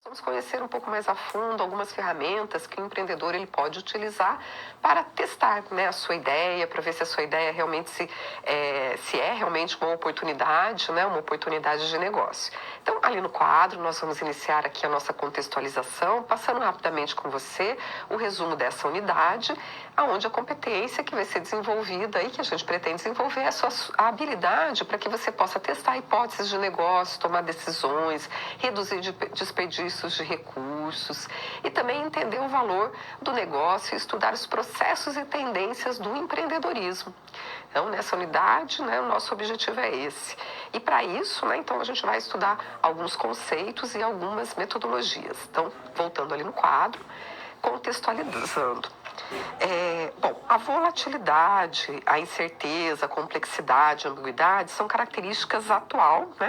Vamos conhecer um pouco mais a fundo algumas ferramentas que o empreendedor ele pode utilizar para testar, né, a sua ideia, para ver se a sua ideia realmente se é realmente uma oportunidade, né, uma oportunidade de negócio. Então, ali no quadro, nós vamos iniciar aqui a nossa contextualização, passando rapidamente com você o resumo dessa unidade, aonde a competência que vai ser desenvolvida e que a gente pretende desenvolver é a habilidade para que você possa testar hipóteses de negócio, tomar decisões, reduzir desperdícios de recursos e também entender o valor do negócio e estudar os processos e tendências do empreendedorismo. Então, nessa unidade, né, o nosso objetivo é esse. E para isso, né, então a gente vai estudar alguns conceitos e algumas metodologias. Então, voltando ali no quadro, contextualizando. Bom, a volatilidade, a incerteza, a complexidade, a ambiguidade são características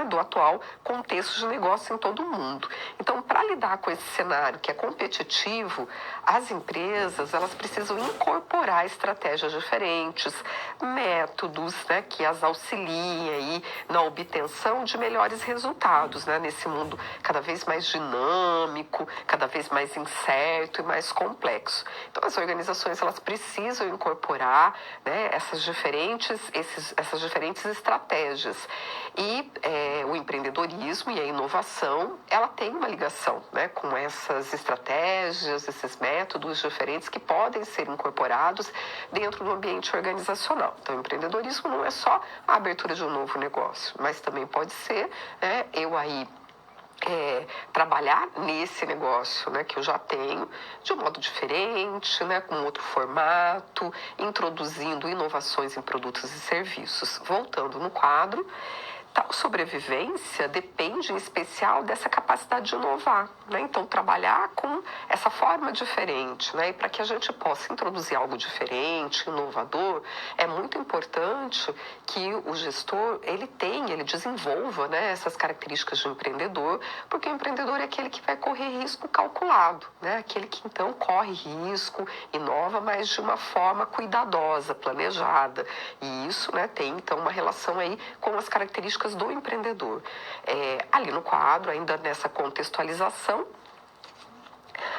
do atual contexto de negócio em todo o mundo. Então, para lidar com esse cenário que é competitivo, as empresas elas precisam incorporar estratégias diferentes, métodos, né, que as auxiliem aí na obtenção de melhores resultados, né, nesse mundo cada vez mais dinâmico, cada vez mais incerto e mais complexo. Então, as organizações elas precisam incorporar, né, essas diferentes estratégias. E o empreendedorismo e a inovação, ela tem uma ligação, né, com essas estratégias, esses métodos diferentes que podem ser incorporados dentro do ambiente organizacional. Então, o empreendedorismo não é só a abertura de um novo negócio, mas também pode ser, né, eu aí trabalhar nesse negócio, né, que eu já tenho de um modo diferente, né, com outro formato, introduzindo inovações em produtos e serviços. Voltando no quadro, tal sobrevivência depende em especial dessa capacidade de inovar, né? Então, trabalhar com essa forma diferente, né? E para que a gente possa introduzir algo diferente, inovador, é muito importante que o gestor, ele desenvolva, né, essas características de empreendedor, porque o empreendedor é aquele que vai correr risco calculado, né? Aquele que, então, corre risco, inova, mas de uma forma cuidadosa, planejada. E isso, né, tem, então, uma relação aí com as características do empreendedor. Ali no quadro, ainda nessa contextualização,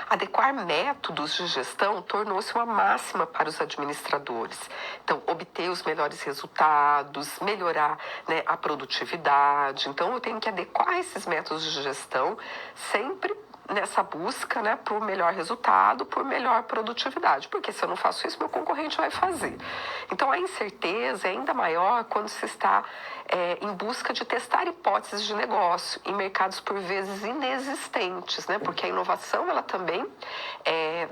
adequar métodos de gestão tornou-se uma máxima para os administradores. Então, obter os melhores resultados, melhorar, né, a produtividade. Então, eu tenho que adequar esses métodos de gestão sempre nessa busca, né, por melhor resultado, por melhor produtividade. Porque se eu não faço isso, meu concorrente vai fazer. Então, a incerteza é ainda maior quando se está em busca de testar hipóteses de negócio em mercados, por vezes, inexistentes, né? Porque a inovação, ela também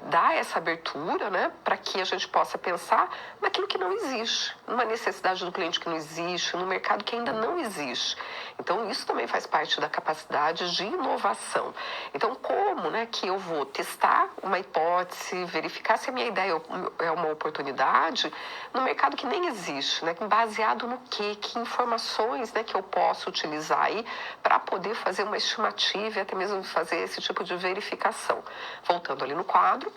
dá essa abertura, né, para que a gente possa pensar naquilo que não existe, numa necessidade do cliente que não existe, no mercado que ainda não existe. Então, isso também faz parte da capacidade de inovação. Então, como, né, que eu vou testar uma hipótese, verificar se a minha ideia é uma oportunidade no mercado que nem existe, né, baseado no quê? Que informações, né, que eu posso utilizar aí para poder fazer uma estimativa e até mesmo fazer esse tipo de verificação. Voltando ali no quadro,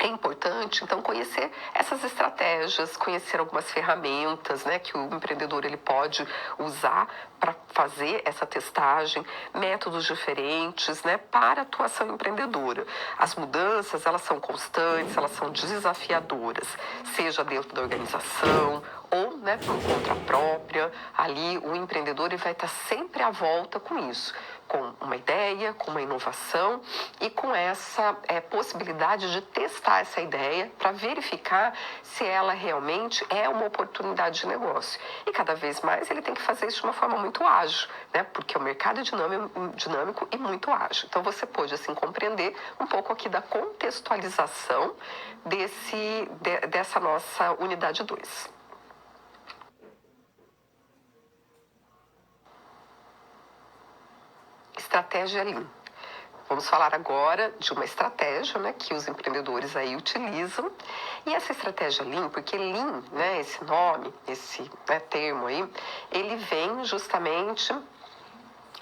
é importante, então, conhecer essas estratégias, conhecer algumas ferramentas, né, que o empreendedor ele pode usar para fazer essa testagem, métodos diferentes, né, para a atuação empreendedora. As mudanças, elas são constantes, elas são desafiadoras, seja dentro da organização ou, né, por conta própria. Ali o empreendedor ele vai estar sempre à volta com isso, com uma ideia, com uma inovação e com essa possibilidade de testar essa ideia para verificar se ela realmente é uma oportunidade de negócio. E cada vez mais ele tem que fazer isso de uma forma muito ágil, né? Porque o mercado é dinâmico e muito ágil. Então você pode assim compreender um pouco aqui da contextualização dessa nossa unidade 2. Estratégia Lean. Vamos falar agora de uma estratégia, né, que os empreendedores aí utilizam. E essa estratégia Lean, porque Lean, né, esse nome, esse, né, termo aí, ele vem justamente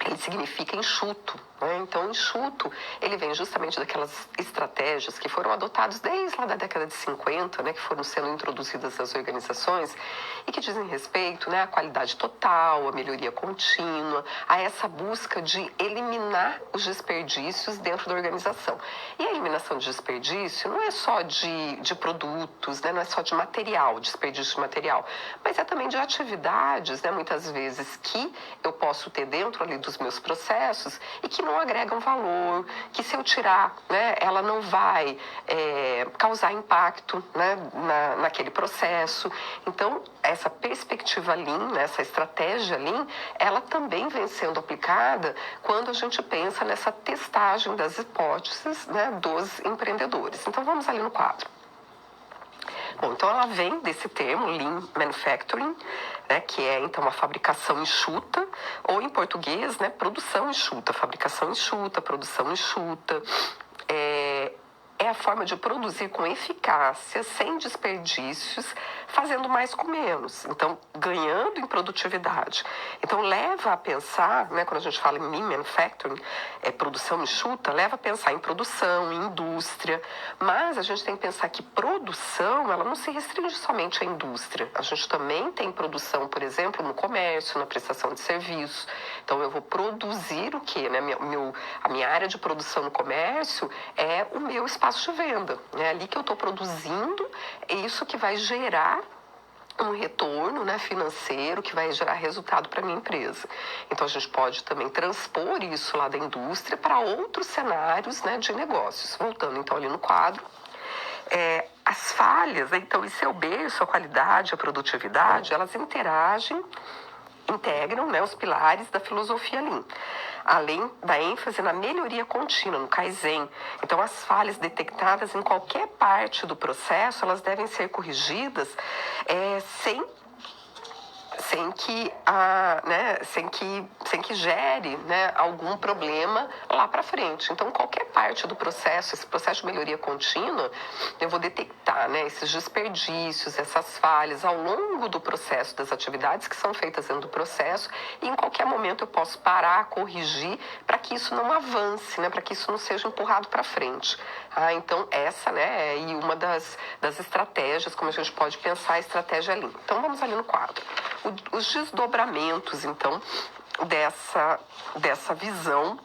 ele significa enxuto, né? Então, enxuto, ele vem justamente daquelas estratégias que foram adotadas desde lá da década de 50, né, que foram sendo introduzidas nas organizações e que dizem respeito, né, à qualidade total, à melhoria contínua, a essa busca de eliminar os desperdícios dentro da organização. E a eliminação de desperdício não é só de produtos, né, não é só de material, desperdício de material, mas é também de atividades, né, muitas vezes que eu posso ter dentro ali dos meus processos e que não agregam valor, que se eu tirar, né, ela não vai causar impacto, né, naquele processo. Então, essa perspectiva Lean, né, essa estratégia Lean, ela também vem sendo aplicada quando a gente pensa nessa testagem das hipóteses, né, dos empreendedores. Então, vamos ali no quadro. Bom, então ela vem desse termo, Lean Manufacturing, né, que é então a fabricação enxuta, ou em português, né, produção enxuta, fabricação enxuta, produção enxuta. É a forma de produzir com eficácia, sem desperdícios, fazendo mais com menos. Então, ganhando em produtividade. Então, leva a pensar, né, quando a gente fala em Lean Manufacturing, produção enxuta, leva a pensar em produção, em indústria. Mas a gente tem que pensar que produção, ela não se restringe somente à indústria. A gente também tem produção, por exemplo, no comércio, na prestação de serviços. Então, eu vou produzir o quê? Né? A minha área de produção no comércio é o meu espaço de venda. É ali que eu estou produzindo, é isso que vai gerar um retorno, né, financeiro, que vai gerar resultado para a minha empresa. Então, a gente pode também transpor isso lá da indústria para outros cenários, né, de negócios. Voltando, então, ali no quadro. As falhas, então, e seu berço, a qualidade, a produtividade, elas integram, né, os pilares da filosofia Lean, além da ênfase na melhoria contínua, no Kaizen. Então, as falhas detectadas em qualquer parte do processo, elas devem ser corrigidas sem que gere, né, algum problema lá para frente. Então, qualquer parte do processo, esse processo de melhoria contínua, eu vou detectar, né, esses desperdícios, essas falhas ao longo do processo, das atividades que são feitas dentro do processo, e em qualquer momento eu posso parar, corrigir, para que isso não avance, né, para que isso não seja empurrado para frente. Então, essa, né, é uma das estratégias, como a gente pode pensar a estratégia Lean. Então, vamos ali no quadro. Os desdobramentos, então, dessa visão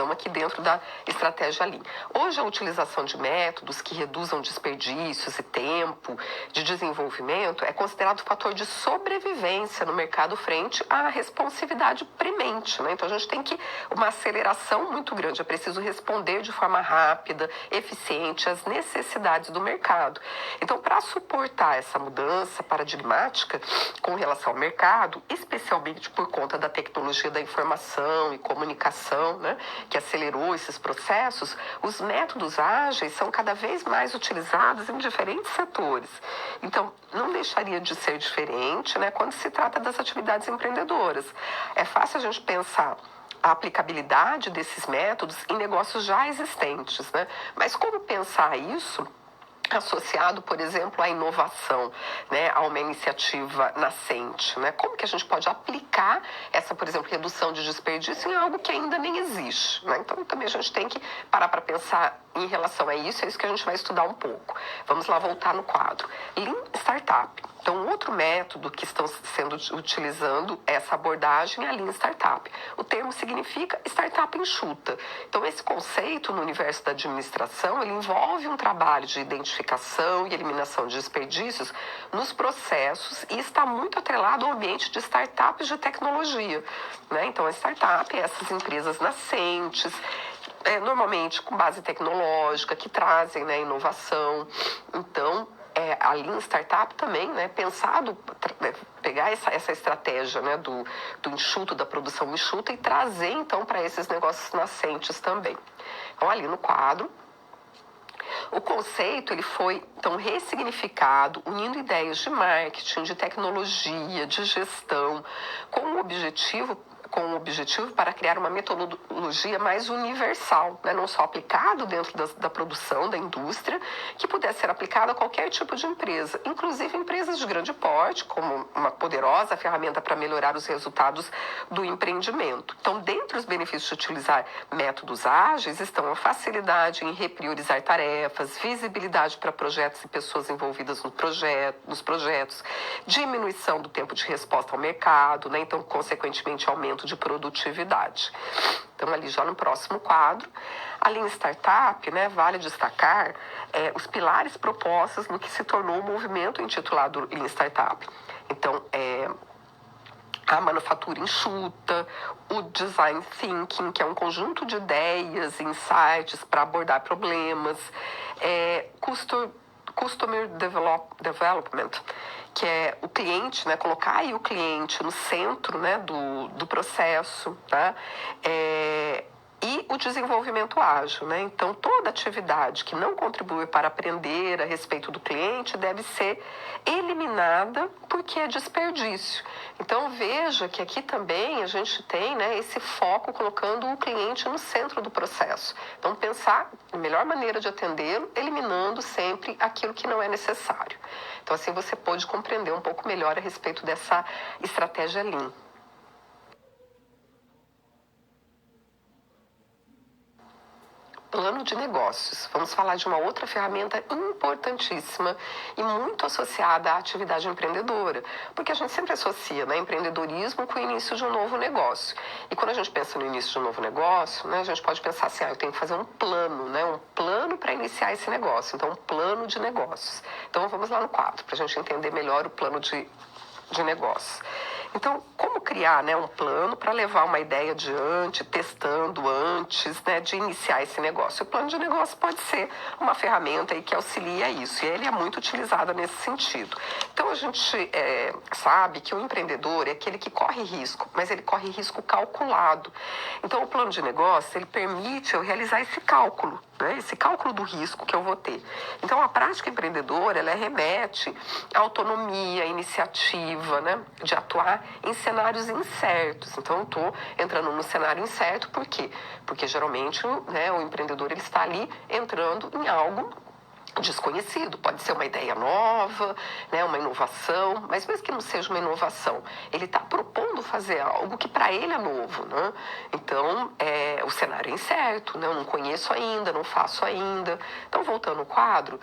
aqui dentro da estratégia Lean. Hoje, a utilização de métodos que reduzam desperdícios e tempo de desenvolvimento é considerado fator de sobrevivência no mercado frente à responsividade premente, né? Então, a gente tem uma aceleração muito grande. É preciso responder de forma rápida, eficiente às necessidades do mercado. Então, para suportar essa mudança paradigmática com relação ao mercado, especialmente por conta da tecnologia da informação e comunicação, né, que acelerou esses processos, os métodos ágeis são cada vez mais utilizados em diferentes setores. Então, não deixaria de ser diferente, né, quando se trata das atividades empreendedoras. É fácil a gente pensar a aplicabilidade desses métodos em negócios já existentes, né? Mas como pensar isso associado, por exemplo, à inovação, né, a uma iniciativa nascente, né? Como que a gente pode aplicar essa, por exemplo, redução de desperdício em algo que ainda nem existe, né? Então, também a gente tem que parar para pensar em relação a isso, é isso que a gente vai estudar um pouco. Vamos lá voltar no quadro. Lean Startup. Então, outro método que estão sendo utilizando essa abordagem é a Lean Startup. O termo significa startup enxuta. Então, esse conceito no universo da administração, ele envolve um trabalho de identificação e eliminação de desperdícios nos processos e está muito atrelado ao ambiente de startups de tecnologia, né? Então, a startup é essas empresas nascentes, normalmente com base tecnológica, que trazem, né, inovação. Então, a Lean Startup também, né, pensado, pegar essa estratégia, né, do enxuto, da produção enxuta e trazer, então, para esses negócios nascentes também. Então, ali no quadro, o conceito ele foi, então, ressignificado, unindo ideias de marketing, de tecnologia, de gestão, com o objetivo com o objetivo para criar uma metodologia mais universal, né? Não só aplicado dentro da produção, da indústria, que pudesse ser aplicado a qualquer tipo de empresa, inclusive empresas de grande porte, como uma poderosa ferramenta para melhorar os resultados do empreendimento. Então, dentre os benefícios de utilizar métodos ágeis estão a facilidade em repriorizar tarefas, visibilidade para projetos e pessoas envolvidas nos projetos, diminuição do tempo de resposta ao mercado, né? Então, consequentemente, aumento de produtividade. Então, ali já no próximo quadro, a Lean Startup, né, vale destacar os pilares propostos no que se tornou o movimento intitulado Lean Startup. Então, a manufatura enxuta, o design thinking, que é um conjunto de ideias, insights para abordar problemas, customer development, que é o cliente, né, colocar aí o cliente no centro, né, do processo, tá? E o desenvolvimento ágil, né? Então, toda atividade que não contribui para aprender a respeito do cliente deve ser eliminada porque é desperdício. Então, veja que aqui também a gente tem, né, esse foco colocando o cliente no centro do processo. Então, pensar a melhor maneira de atendê-lo, eliminando sempre aquilo que não é necessário. Então, assim você pode compreender um pouco melhor a respeito dessa estratégia Lean. Plano de negócios. Vamos falar de uma outra ferramenta importantíssima e muito associada à atividade empreendedora, porque a gente sempre associa, né, empreendedorismo com o início de um novo negócio. E quando a gente pensa no início de um novo negócio, né, a gente pode pensar assim, eu tenho que fazer um plano, né, um plano para iniciar esse negócio. Então, um plano de negócios. Então, vamos lá no quadro, para a gente entender melhor o plano de negócios. Então, como criar, né, um plano para levar uma ideia adiante, testando antes, né, de iniciar esse negócio? O plano de negócio pode ser uma ferramenta aí que auxilia isso, e ele é muito utilizado nesse sentido. Então, a gente sabe que o empreendedor é aquele que corre risco, mas ele corre risco calculado. Então, o plano de negócio, ele permite eu realizar esse cálculo, né, esse cálculo do risco que eu vou ter. Então, a prática empreendedora, ela remete à autonomia, à iniciativa, né, de atuar em cenários incertos. Então, eu estou entrando no cenário incerto, por quê? Porque, geralmente, né, o empreendedor ele está ali entrando em algo desconhecido. Pode ser uma ideia nova, né, uma inovação, mas mesmo que não seja uma inovação, ele está propondo fazer algo que para ele é novo, né? Então, o cenário é incerto, né? Eu não conheço ainda, não faço ainda. Então, voltando ao quadro,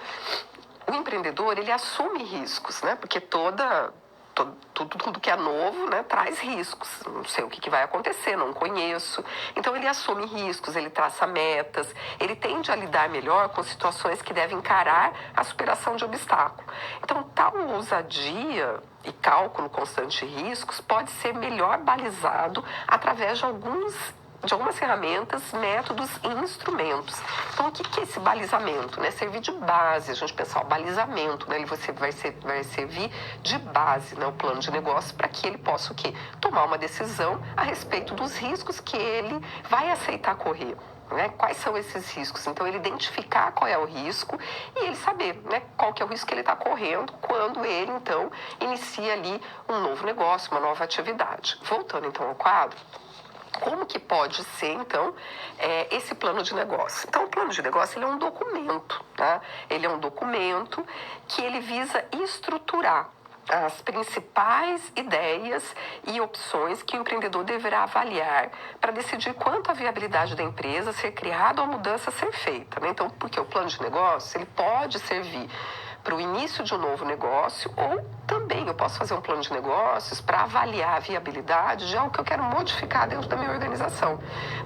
o empreendedor, ele assume riscos, né? Porque tudo que é novo, né, traz riscos. Não sei o que vai acontecer, não conheço. Então, ele assume riscos, ele traça metas, ele tende a lidar melhor com situações que devem encarar a superação de obstáculos. Então, tal ousadia e cálculo constante de riscos pode ser melhor balizado através de algumas ferramentas, métodos e instrumentos. Então, o que é esse balizamento? Né? Servir de base, a gente pensar o balizamento, né? Ele vai servir de base, né? O plano de negócio para que ele possa o quê? Tomar uma decisão a respeito dos riscos que ele vai aceitar correr. Né? Quais são esses riscos? Então, ele identificar qual é o risco e ele saber, né, qual que é o risco que ele está correndo quando ele, então, inicia ali um novo negócio, uma nova atividade. Voltando, então, ao quadro, como que pode ser, então, esse plano de negócio? Então, o plano de negócio ele é um documento, tá? Ele é um documento que ele visa estruturar as principais ideias e opções que o empreendedor deverá avaliar para decidir quanto à viabilidade da empresa ser criada ou a mudança ser feita, né? Então, porque o plano de negócio ele pode servir para o início de um novo negócio, ou também eu posso fazer um plano de negócios para avaliar a viabilidade de algo que eu quero modificar dentro da minha organização.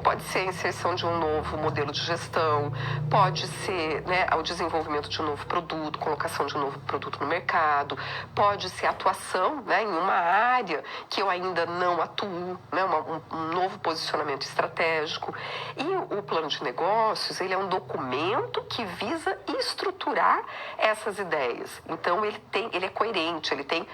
Pode ser a inserção de um novo modelo de gestão, pode ser, né, o desenvolvimento de um novo produto, colocação de um novo produto no mercado, pode ser atuação, né, em uma área que eu ainda não atuo, né, um novo posicionamento estratégico. E o plano de negócios, ele é um documento que visa estruturar essas ideias. Então, ele é coerente, ele tem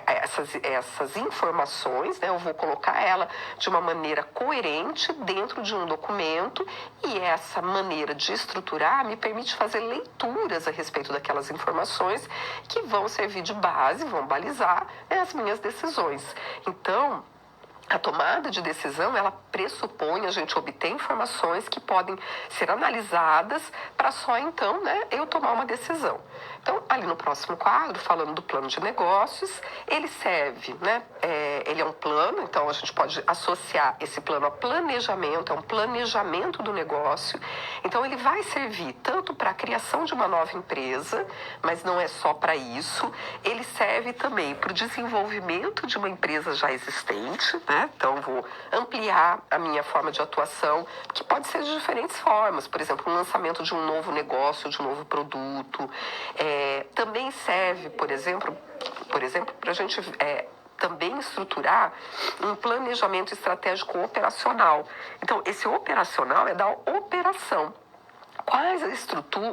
essas informações, né? Eu vou colocar ela de uma maneira coerente dentro de um documento e essa maneira de estruturar me permite fazer leituras a respeito daquelas informações que vão servir de base, vão balizar, né, as minhas decisões. Então, A tomada de decisão, ela pressupõe a gente obter informações que podem ser analisadas para só então, né, eu tomar uma decisão. Então, ali no próximo quadro, falando do plano de negócios, ele serve, né, ele é um plano, então a gente pode associar esse plano a planejamento, é um planejamento do negócio. Então, ele vai servir tanto para a criação de uma nova empresa, mas não é só para isso, ele serve também para o desenvolvimento de uma empresa já existente, né? Então, vou ampliar a minha forma de atuação, que pode ser de diferentes formas. Por exemplo, o lançamento de um novo negócio, de um novo produto. Também serve, por exemplo para a gente também estruturar um planejamento estratégico operacional. Então, esse operacional é da operação.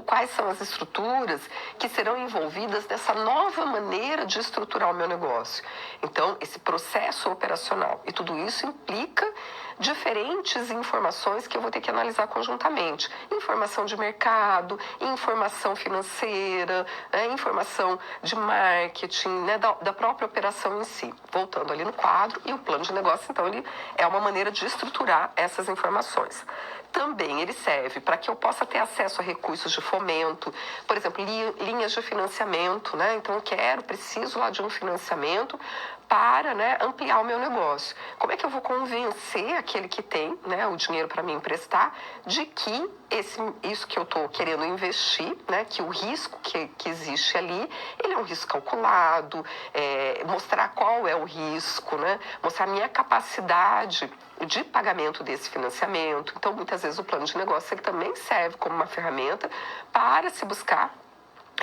Quais são as estruturas que serão envolvidas nessa nova maneira de estruturar o meu negócio? Então, esse processo operacional. E tudo isso implica diferentes informações que eu vou ter que analisar conjuntamente. Informação de mercado, informação financeira, informação de marketing, né, da própria operação em si. Voltando ali no quadro, e o plano de negócio, então, ele é uma maneira de estruturar essas informações. Também ele serve para que eu possa ter acesso a recursos de fomento, por exemplo, linhas de financiamento, né? Então, preciso lá de um financiamento para, né, ampliar o meu negócio. Como é que eu vou convencer aquele que tem, né, o dinheiro para me emprestar de que isso que eu estou querendo investir, né, que o risco que existe ali, ele é um risco calculado, mostrar qual é o risco, né, mostrar a minha capacidade de pagamento desse financiamento. Então, muitas vezes o plano de negócio ele também serve como uma ferramenta para se buscar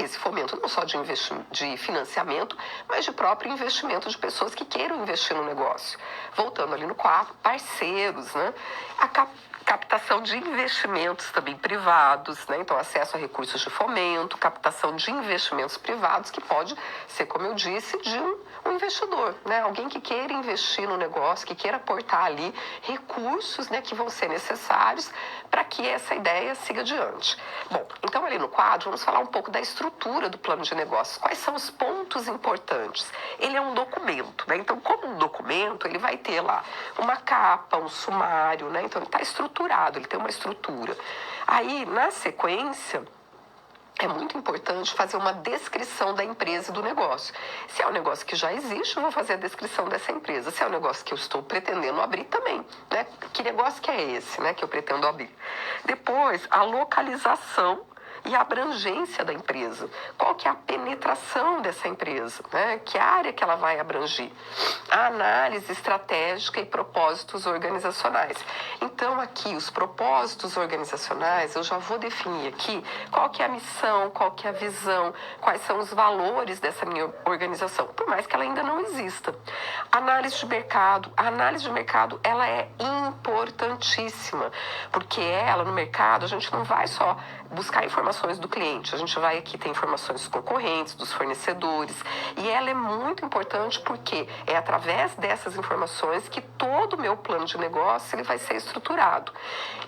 esse fomento não só de financiamento, mas de próprio investimento de pessoas que queiram investir no negócio. Voltando ali no quadro, parceiros, né? A captação de investimentos também privados, né? Então, acesso a recursos de fomento, captação de investimentos privados, que pode ser, como eu disse, de um investidor, né? Alguém que queira investir no negócio, que queira aportar ali recursos, né, que vão ser necessários para que essa ideia siga adiante. Bom, então ali no quadro vamos falar um pouco da estrutura do plano de negócios. Quais são os pontos importantes? Ele é um documento, né? Então, como um documento, ele vai ter lá uma capa, um sumário, né? Então, ele está estruturado, ele tem uma estrutura. Aí, na sequência, é muito importante fazer uma descrição da empresa e do negócio. Se é um negócio que já existe, eu vou fazer a descrição dessa empresa. Se é um negócio que eu estou pretendendo abrir também, né? Que negócio que é esse, né, que eu pretendo abrir? Depois, a localização e a abrangência da empresa. Qual que é a penetração dessa empresa, né? Que área que ela vai abranger? A análise estratégica e propósitos organizacionais. Então, aqui, os propósitos organizacionais, eu já vou definir aqui qual que é a missão, qual que é a visão, quais são os valores dessa minha organização, por mais que ela ainda não exista. Análise de mercado. A análise de mercado, ela é importantíssima, porque ela, no mercado, a gente não vai só buscar informações do cliente, a gente vai aqui ter informações dos concorrentes, dos fornecedores, e ela é muito importante porque é através dessas informações que todo o meu plano de negócio ele vai ser estruturado.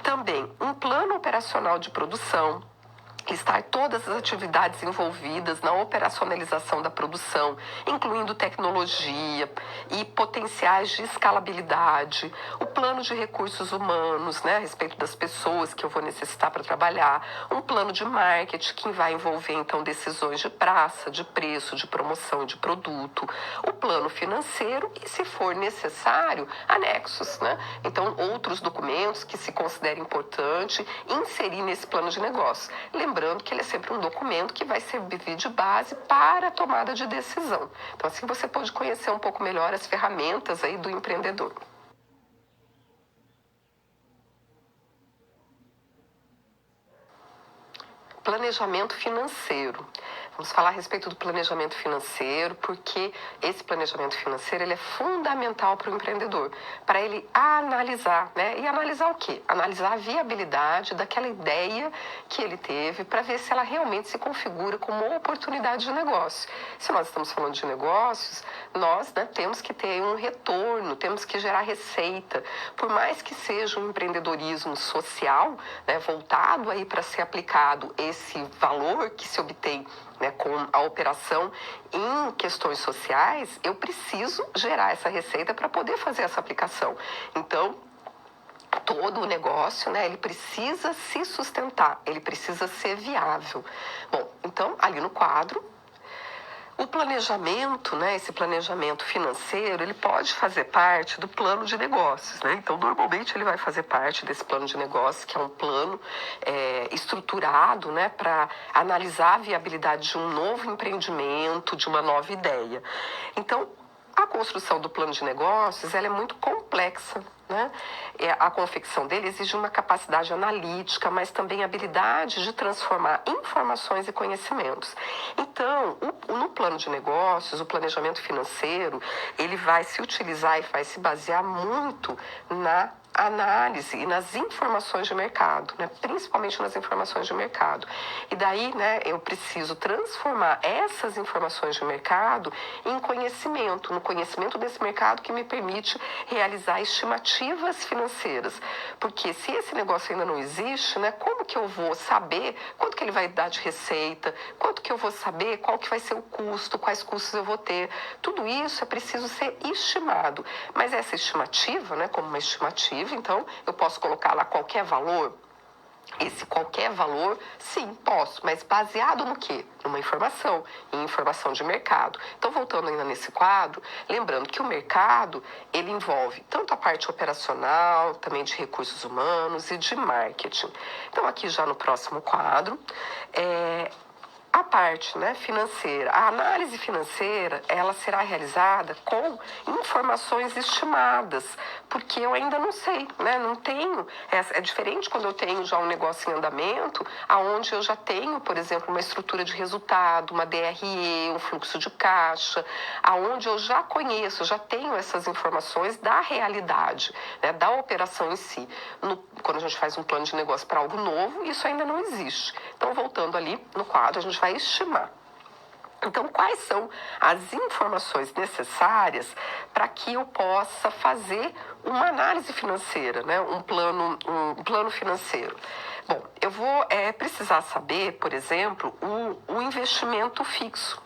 Também um plano operacional de produção, listar todas as atividades envolvidas na operacionalização da produção, incluindo tecnologia e potenciais de escalabilidade, o plano de recursos humanos, né, a respeito das pessoas que eu vou necessitar para trabalhar, um plano de marketing que vai envolver, então, decisões de praça, de preço, de promoção e de produto, o plano financeiro e, se for necessário, anexos, né? Então, outros documentos que se considerem importante inserir nesse plano de negócio. Lembrando que ele é sempre um documento que vai servir de base para a tomada de decisão. Então, assim você pode conhecer um pouco melhor as ferramentas aí do empreendedor. Planejamento financeiro. Vamos falar a respeito do planejamento financeiro, porque esse planejamento financeiro ele é fundamental para o empreendedor, para ele analisar, né? E analisar o quê? Analisar a viabilidade daquela ideia que ele teve para ver se ela realmente se configura como uma oportunidade de negócio. Se nós estamos falando de negócios, nós, né, temos que ter um retorno, temos que gerar receita. Por mais que seja um empreendedorismo social, né, voltado aí para ser aplicado esse valor que se obtém, né, com a operação em questões sociais, eu preciso gerar essa receita para poder fazer essa aplicação. Então, todo o negócio, né, ele precisa se sustentar, ele precisa ser viável. Bom, então, ali no quadro, o planejamento, né, esse planejamento financeiro, ele pode fazer parte do plano de negócios, né? Então, normalmente ele vai fazer parte desse plano de negócios, que é um plano estruturado, né, para analisar a viabilidade de um novo empreendimento, de uma nova ideia. Então, a construção do plano de negócios, ela é muito complexa, né? A confecção dele exige uma capacidade analítica, mas também habilidade de transformar informações e conhecimentos. Então, no plano de negócios, o planejamento financeiro, ele vai se utilizar e vai se basear muito na análise e nas informações de mercado, né? Principalmente nas informações de mercado. E daí, né, eu preciso transformar essas informações de mercado em conhecimento, no conhecimento desse mercado que me permite realizar estimativas financeiras. Porque se esse negócio ainda não existe, né, como que eu vou saber quanto que ele vai dar de receita, quanto que eu vou saber qual que vai ser o custo, quais custos eu vou ter. Tudo isso é preciso ser estimado. Mas essa estimativa, né, como uma estimativa, então, eu posso colocar lá qualquer valor? Esse qualquer valor, sim, posso, mas baseado no quê? Numa informação, em informação de mercado. Então, voltando ainda nesse quadro, lembrando que o mercado, ele envolve tanto a parte operacional, também de recursos humanos e de marketing. Então, aqui já no próximo quadro, a parte, né, financeira, a análise financeira, ela será realizada com informações estimadas, porque eu ainda não sei, né, não tenho, é diferente quando eu tenho já um negócio em andamento, aonde eu já tenho, por exemplo, uma estrutura de resultado, uma DRE, um fluxo de caixa, aonde eu já conheço, já tenho essas informações da realidade, né, da operação em si. Quando a gente faz um plano de negócio para algo novo, isso ainda não existe. Então, voltando ali no quadro, a gente vai estimar. Então, quais são as informações necessárias para que eu possa fazer uma análise financeira, né? um plano financeiro? Bom, eu vou precisar saber, por exemplo, o investimento fixo.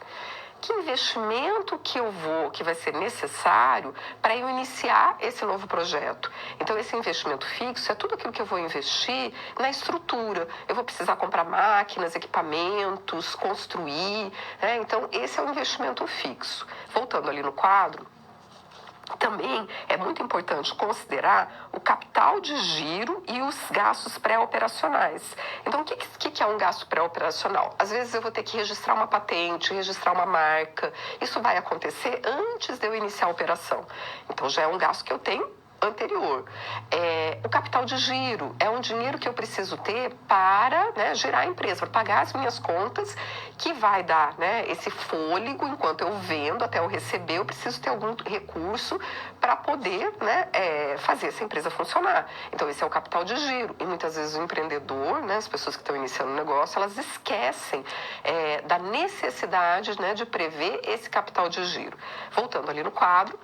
Que investimento que vai ser necessário para eu iniciar esse novo projeto? Então, esse investimento fixo é tudo aquilo que eu vou investir na estrutura. Eu vou precisar comprar máquinas, equipamentos, construir, né? Então, esse é o investimento fixo. Voltando ali no quadro, também é muito importante considerar o capital de giro e os gastos pré-operacionais. Então, o que é um gasto pré-operacional? Às vezes eu vou ter que registrar uma patente, registrar uma marca. Isso vai acontecer antes de eu iniciar a operação. Então, já é um gasto que eu tenho anterior. O capital de giro é um dinheiro que eu preciso ter para, né, gerar a empresa, para pagar as minhas contas, que vai dar, né, esse fôlego enquanto eu vendo até eu receber. Eu preciso ter algum recurso para poder, né, fazer essa empresa funcionar. Então, esse é o capital de giro. E muitas vezes o empreendedor, né, as pessoas que estão iniciando o negócio, elas esquecem da necessidade, né, de prever esse capital de giro. Voltando ali no quadro,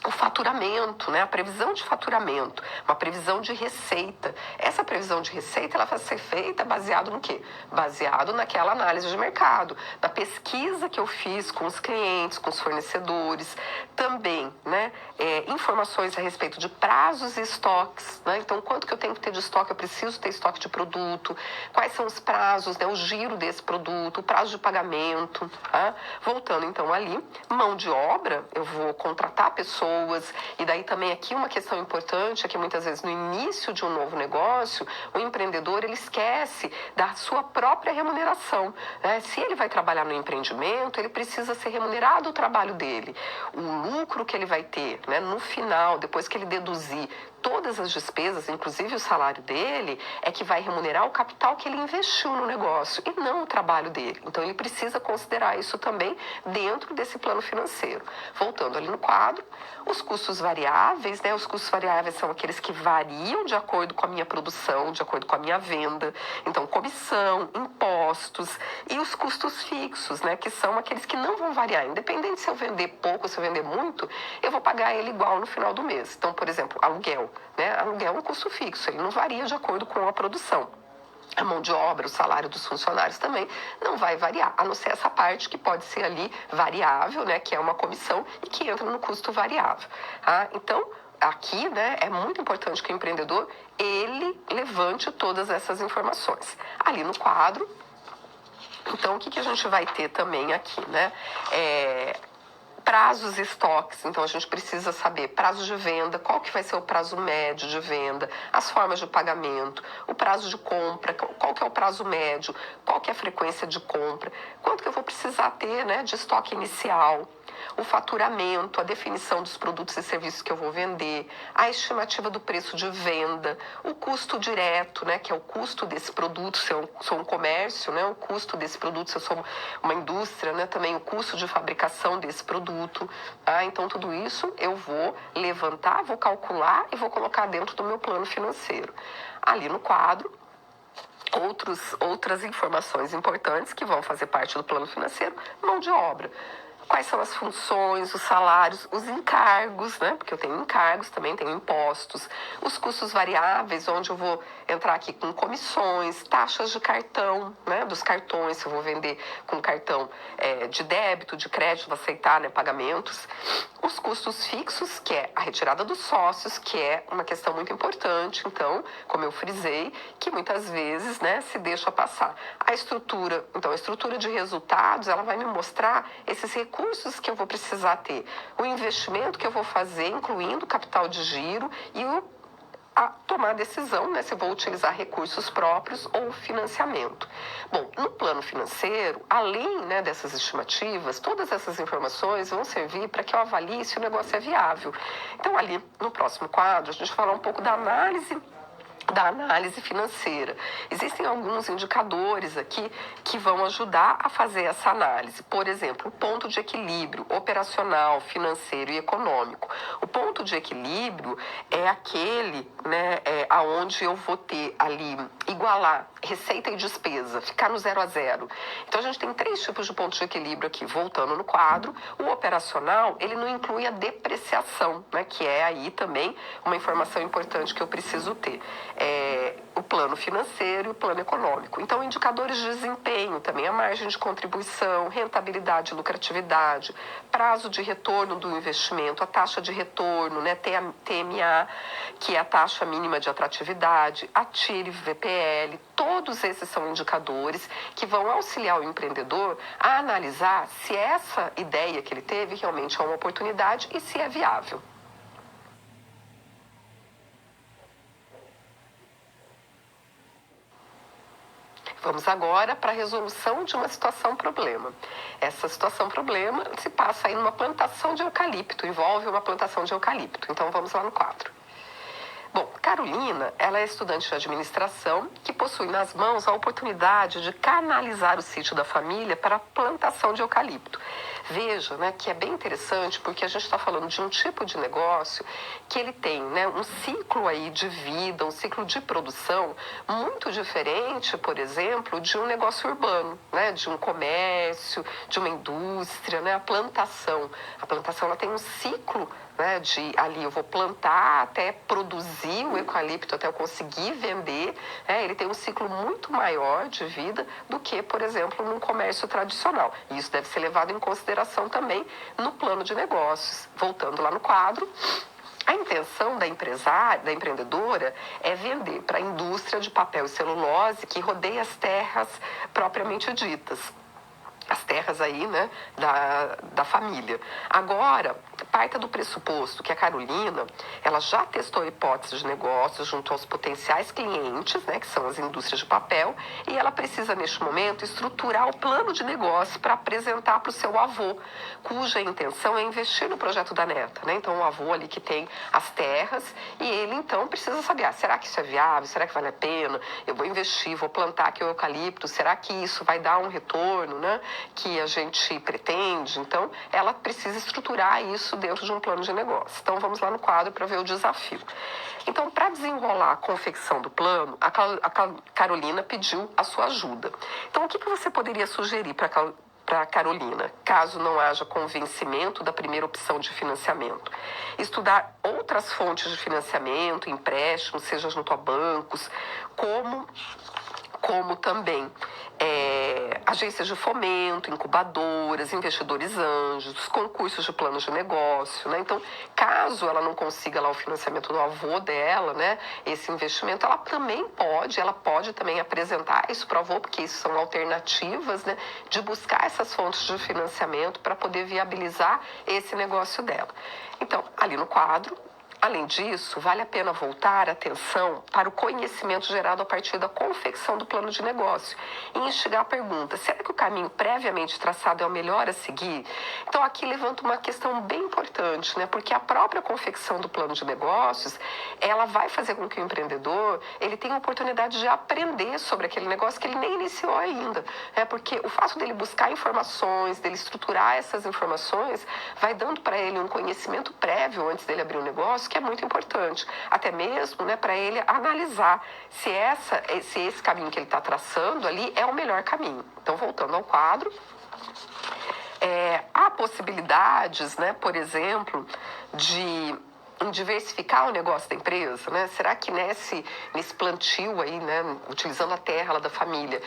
o faturamento, né? A previsão de faturamento, uma previsão de receita. Essa previsão de receita, ela vai ser feita baseado no quê? Baseado naquela análise de mercado, na pesquisa que eu fiz com os clientes, com os fornecedores, também, né? Informações a respeito de prazos e estoques, né? Então, quanto que eu tenho que ter de estoque? Eu preciso ter estoque de produto, quais são os prazos, né? O giro desse produto, o prazo de pagamento, tá? Voltando, então, ali, mão de obra, eu vou contratar pessoas. E daí também aqui uma questão importante é que muitas vezes no início de um novo negócio, o empreendedor, ele esquece da sua própria remuneração, né? Se ele vai trabalhar no empreendimento, ele precisa ser remunerado o trabalho dele. O lucro que ele vai ter, né, no final, depois que ele deduzir todas as despesas, inclusive o salário dele, é que vai remunerar o capital que ele investiu no negócio e não o trabalho dele. Então, ele precisa considerar isso também dentro desse plano financeiro. Voltando ali no quadro, os custos variáveis, né? Os custos variáveis são aqueles que variam de acordo com a minha produção, de acordo com a minha venda. Então, comissão, impostos e os custos fixos, né? Que são aqueles que não vão variar. Independente se eu vender pouco ou se eu vender muito, eu vou pagar ele igual no final do mês. Então, por exemplo, aluguel, né? Aluguel é um custo fixo, ele não varia de acordo com a produção. A mão de obra, o salário dos funcionários também não vai variar, a não ser essa parte que pode ser ali variável, né, que é uma comissão e que entra no custo variável. Tá? Então, aqui, né, é muito importante que o empreendedor, ele levante todas essas informações. Ali no quadro, então, o que a gente vai ter também aqui, né? Prazos e estoques, então a gente precisa saber prazo de venda, qual que vai ser o prazo médio de venda, as formas de pagamento, o prazo de compra, qual que é o prazo médio, qual que é a frequência de compra, quanto que eu vou precisar ter, né, de estoque inicial, o faturamento, a definição dos produtos e serviços que eu vou vender, a estimativa do preço de venda, o custo direto, né, que é o custo desse produto, se eu sou um comércio, né, o custo desse produto, se eu sou uma indústria, né, também o custo de fabricação desse produto. Tá? Então, tudo isso eu vou levantar, vou calcular e vou colocar dentro do meu plano financeiro. Ali no quadro, outras informações importantes que vão fazer parte do plano financeiro, mão de obra. Quais são as funções, os salários, os encargos, né? Porque eu tenho encargos, também tenho impostos, os custos variáveis, onde eu vou entrar aqui com comissões, taxas de cartão, né? Dos cartões, se eu vou vender com cartão de débito, de crédito, vou aceitar, né? Pagamentos. Os custos fixos, que é a retirada dos sócios, que é uma questão muito importante, então, como eu frisei, que muitas vezes, né, se deixa passar. A estrutura de resultados, ela vai me mostrar esses recursos que eu vou precisar ter, o investimento que eu vou fazer, incluindo capital de giro e a tomar a decisão, né, se eu vou utilizar recursos próprios ou financiamento. Bom, no plano financeiro, além, né, dessas estimativas, todas essas informações vão servir para que eu avalie se o negócio é viável. Então, ali no próximo quadro, a gente vai falar um pouco da análise financeira. Existem alguns indicadores aqui que vão ajudar a fazer essa análise. Por exemplo, o ponto de equilíbrio operacional, financeiro e econômico. O ponto de equilíbrio é aquele, né, aonde eu vou ter ali, igualar receita e despesa, ficar no 0 a 0. Então, a gente tem 3 tipos de ponto de equilíbrio aqui. Voltando no quadro, o operacional, ele não inclui a depreciação, né, que é aí também uma informação importante que eu preciso ter. O plano financeiro e o plano econômico. Então, indicadores de desempenho, também a margem de contribuição, rentabilidade e lucratividade, prazo de retorno do investimento, a taxa de retorno, né, TMA, que é a taxa mínima de atratividade, a TIR, VPL, todos esses são indicadores que vão auxiliar o empreendedor a analisar se essa ideia que ele teve realmente é uma oportunidade e se é viável. Vamos agora para a resolução de uma situação-problema. Essa situação-problema se passa aí numa plantação de eucalipto, envolve uma plantação de eucalipto. Então, vamos lá no quadro. Bom, Carolina, ela é estudante de administração que possui nas mãos a oportunidade de canalizar o sítio da família para a plantação de eucalipto. Veja, né, que é bem interessante porque a gente está falando de um tipo de negócio que ele tem, né, um ciclo aí de vida, um ciclo de produção muito diferente, por exemplo, de um negócio urbano, né, de um comércio, de uma indústria, né, a plantação. A plantação ela tem um ciclo, né, de ali eu vou plantar até produzir o eucalipto, até eu conseguir vender, né, ele tem um ciclo muito maior de vida do que, por exemplo, num comércio tradicional. E isso deve ser levado em consideração também no plano de negócios. Voltando lá no quadro, a intenção da empreendedora é vender para a indústria de papel e celulose que rodeia as terras propriamente ditas. As terras aí, né, da família. Agora, parta do pressuposto que a Carolina, ela já testou a hipótese de negócios junto aos potenciais clientes, né, que são as indústrias de papel, e ela precisa, neste momento, estruturar o plano de negócio para apresentar para o seu avô, cuja intenção é investir no projeto da neta, né? Então, o avô ali que tem as terras, e ele, então, precisa saber, será que isso é viável? Será que vale a pena? Eu vou investir, vou plantar aqui o eucalipto, será que isso vai dar um retorno, né, que a gente pretende? Então, ela precisa estruturar isso dentro de um plano de negócio. Então, vamos lá no quadro para ver o desafio. Então, para desenrolar a confecção do plano, a Carolina pediu a sua ajuda. Então, o que você poderia sugerir para a Carolina, caso não haja convencimento da primeira opção de financiamento? Estudar outras fontes de financiamento, empréstimos, seja junto a bancos, como como também agências de fomento, incubadoras, investidores anjos, concursos de planos de negócio, né? Então, caso ela não consiga lá o financiamento do avô dela, né, esse investimento, ela pode também apresentar isso para o avô, porque isso são alternativas, né, de buscar essas fontes de financiamento para poder viabilizar esse negócio dela. Então, ali no quadro, além disso, vale a pena voltar a atenção para o conhecimento gerado a partir da confecção do plano de negócio e instigar a pergunta: será que o caminho previamente traçado é o melhor a seguir? Então, aqui levanta uma questão bem importante, né? Porque a própria confecção do plano de negócios, ela vai fazer com que o empreendedor ele tenha a oportunidade de aprender sobre aquele negócio que ele nem iniciou ainda, né? Porque o fato dele buscar informações, dele estruturar essas informações, vai dando para ele um conhecimento prévio antes dele abrir o negócio, que é muito importante, até mesmo, né, para ele analisar se esse caminho que ele está traçando ali é o melhor caminho. Então, voltando ao quadro, há possibilidades, né, por exemplo, de diversificar o negócio da empresa, né? Será que nesse plantio aí, né, utilizando a terra lá da família,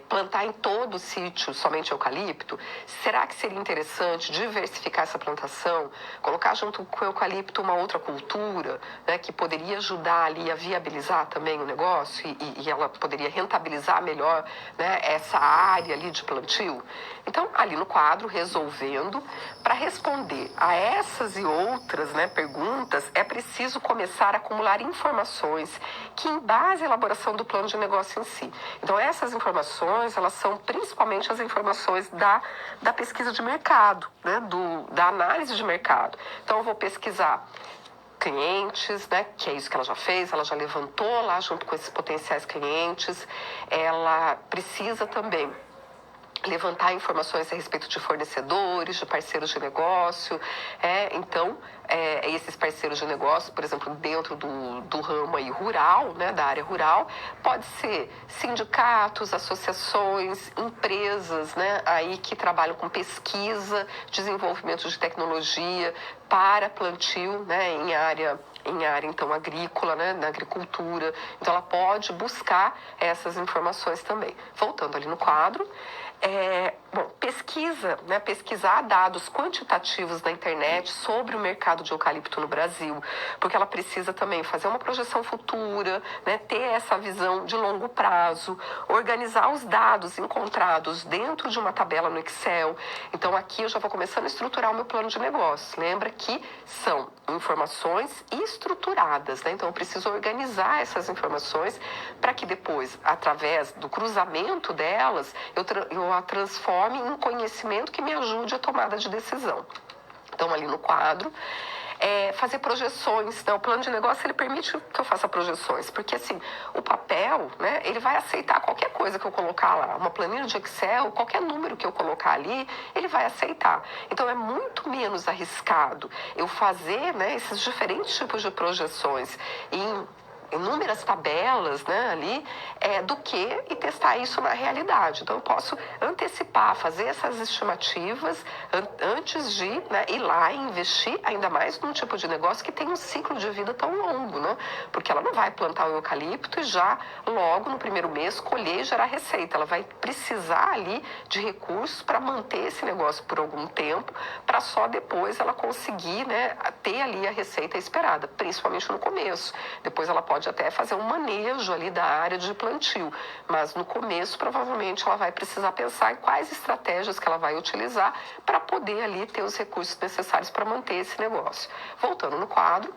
plantar em todo o sítio somente eucalipto? Será que seria interessante diversificar essa plantação, colocar junto com o eucalipto uma outra cultura, né, que poderia ajudar ali a viabilizar também o negócio e ela poderia rentabilizar melhor, né, essa área ali de plantio? Então, ali no quadro, resolvendo, para responder a essas e outras, né, perguntas, é preciso começar a acumular informações que embasem a elaboração do plano de negócio em si. Então, essas informações, elas são principalmente as informações da pesquisa de mercado, né, da análise de mercado. Então, eu vou pesquisar clientes, né, que é isso que ela já fez, ela já levantou lá junto com esses potenciais clientes. Ela precisa também levantar informações a respeito de fornecedores, de parceiros de negócio. Então, esses parceiros de negócio, por exemplo, dentro do ramo aí rural, né, da área rural, pode ser sindicatos, associações, empresas, né, aí que trabalham com pesquisa, desenvolvimento de tecnologia para plantio, né, em área então agrícola, né, na agricultura. Então ela pode buscar essas informações também. Voltando ali no quadro, pesquisar dados quantitativos na internet sobre o mercado de eucalipto no Brasil, porque ela precisa também fazer uma projeção futura, né, ter essa visão de longo prazo, organizar os dados encontrados dentro de uma tabela no Excel. Então aqui eu já vou começando a estruturar o meu plano de negócio. Lembra que são informações estruturadas, né? Então eu preciso organizar essas informações para que depois, através do cruzamento delas, eu a transforme em conhecimento que me ajude a tomada de decisão. Então, ali no quadro, fazer projeções, né? O plano de negócio, ele permite que eu faça projeções, porque assim, o papel, né, ele vai aceitar qualquer coisa que eu colocar lá, uma planilha de Excel, qualquer número que eu colocar ali, ele vai aceitar. Então, é muito menos arriscado eu fazer, né, esses diferentes tipos de projeções em inúmeras tabelas, né, ali, do que e testar isso na realidade. Então, eu posso antecipar, fazer essas estimativas antes de, né, ir lá e investir, ainda mais num tipo de negócio que tem um ciclo de vida tão longo, né? Porque ela não vai plantar o eucalipto e já logo no primeiro mês colher e gerar receita. Ela vai precisar ali de recursos para manter esse negócio por algum tempo, para só depois ela conseguir, né, ter ali a receita esperada, principalmente no começo. Depois ela pode até fazer um manejo ali da área de plantio, mas no começo provavelmente ela vai precisar pensar em quais estratégias que ela vai utilizar para poder ali ter os recursos necessários para manter esse negócio. Voltando no quadro,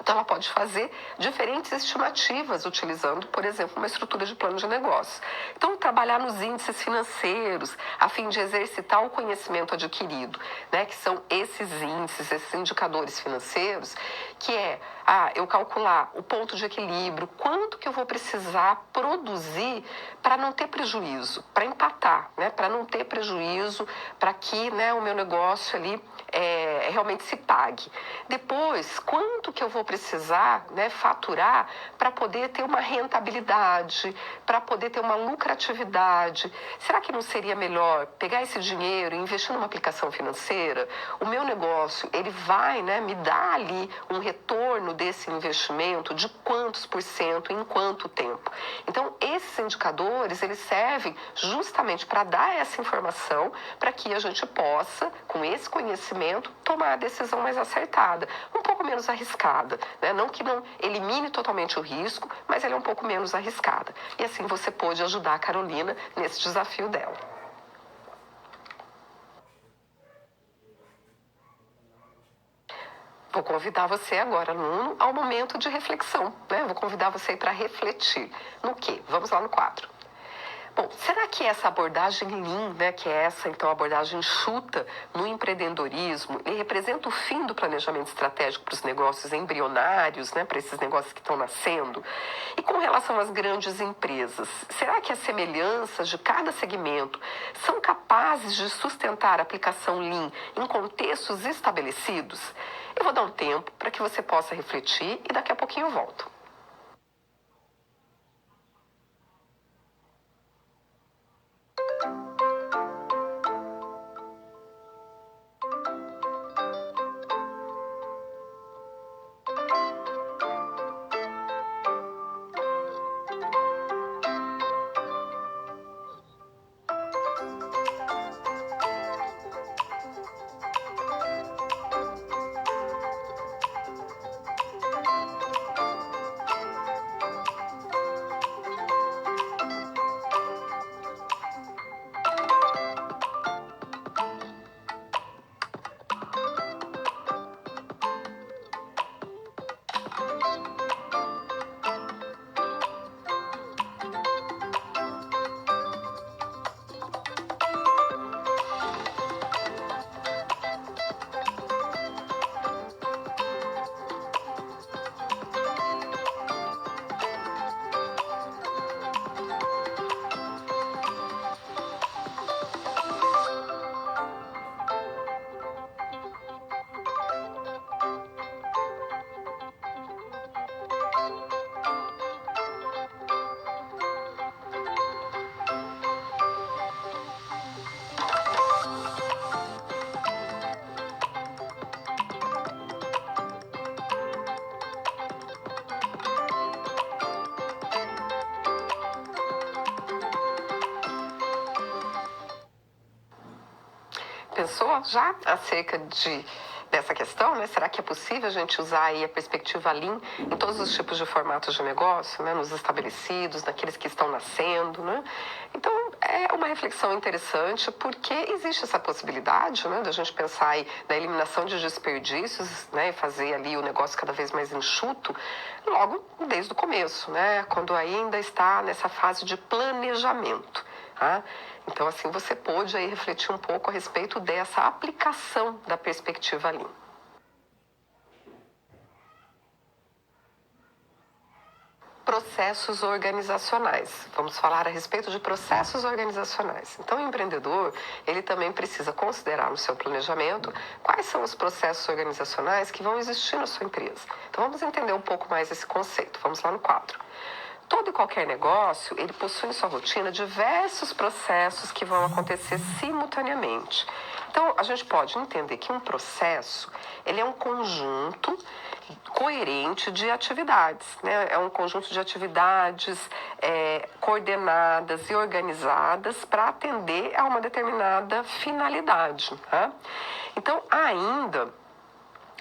então ela pode fazer diferentes estimativas utilizando, por exemplo, uma estrutura de plano de negócio. Então, trabalhar nos índices financeiros a fim de exercitar o conhecimento adquirido, né, que são esses índices, esses indicadores financeiros, que eu calcular o ponto de equilíbrio, quanto que eu vou precisar produzir para não ter prejuízo, para empatar, né, para não ter prejuízo, para que, né, o meu negócio ali realmente se pague. Depois, quanto que eu vou precisar, né, faturar para poder ter uma rentabilidade, para poder ter uma lucratividade? Será que não seria melhor pegar esse dinheiro e investir numa aplicação financeira? O meu negócio, ele vai, né, me dar ali um retorno desse investimento de quantos por cento, em quanto tempo. Então, esses indicadores, eles servem justamente para dar essa informação para que a gente possa, com esse conhecimento, tomar a decisão mais acertada, um pouco menos arriscada, né? Não que não elimine totalmente o risco, mas ela é um pouco menos arriscada. E assim você pôde ajudar a Carolina nesse desafio dela. Vou convidar você agora, aluno, ao momento de reflexão, né? Vou convidar você para refletir. No quê? Vamos lá no quadro. Bom, será que essa abordagem Lean, né, que é essa, então, abordagem enxuta no empreendedorismo, ele representa o fim do planejamento estratégico para os negócios embrionários, né, para esses negócios que estão nascendo? E com relação às grandes empresas, será que as semelhanças de cada segmento são capazes de sustentar a aplicação Lean em contextos estabelecidos? Eu vou dar um tempo para que você possa refletir e daqui a pouquinho eu volto. Pensou já acerca dessa questão, né? Será que é possível a gente usar aí a perspectiva Lean em todos os tipos de formatos de negócio, né? Nos estabelecidos, naqueles que estão nascendo, né? Então, é uma reflexão interessante porque existe essa possibilidade, né? Da gente pensar aí na eliminação de desperdícios, né? E fazer ali o negócio cada vez mais enxuto, logo desde o começo, né? Quando ainda está nessa fase de planejamento, tá? Então, assim, você pôde aí refletir um pouco a respeito dessa aplicação da perspectiva Lean. Processos organizacionais. Vamos falar a respeito de processos organizacionais. Então, o empreendedor, ele também precisa considerar no seu planejamento quais são os processos organizacionais que vão existir na sua empresa. Então, vamos entender um pouco mais esse conceito. Vamos lá no quadro. Todo e qualquer negócio, ele possui em sua rotina diversos processos que vão acontecer simultaneamente. Então, a gente pode entender que um processo, ele é um conjunto coerente de atividades, né? É um conjunto de atividades coordenadas e organizadas para atender a uma determinada finalidade, tá? Então, ainda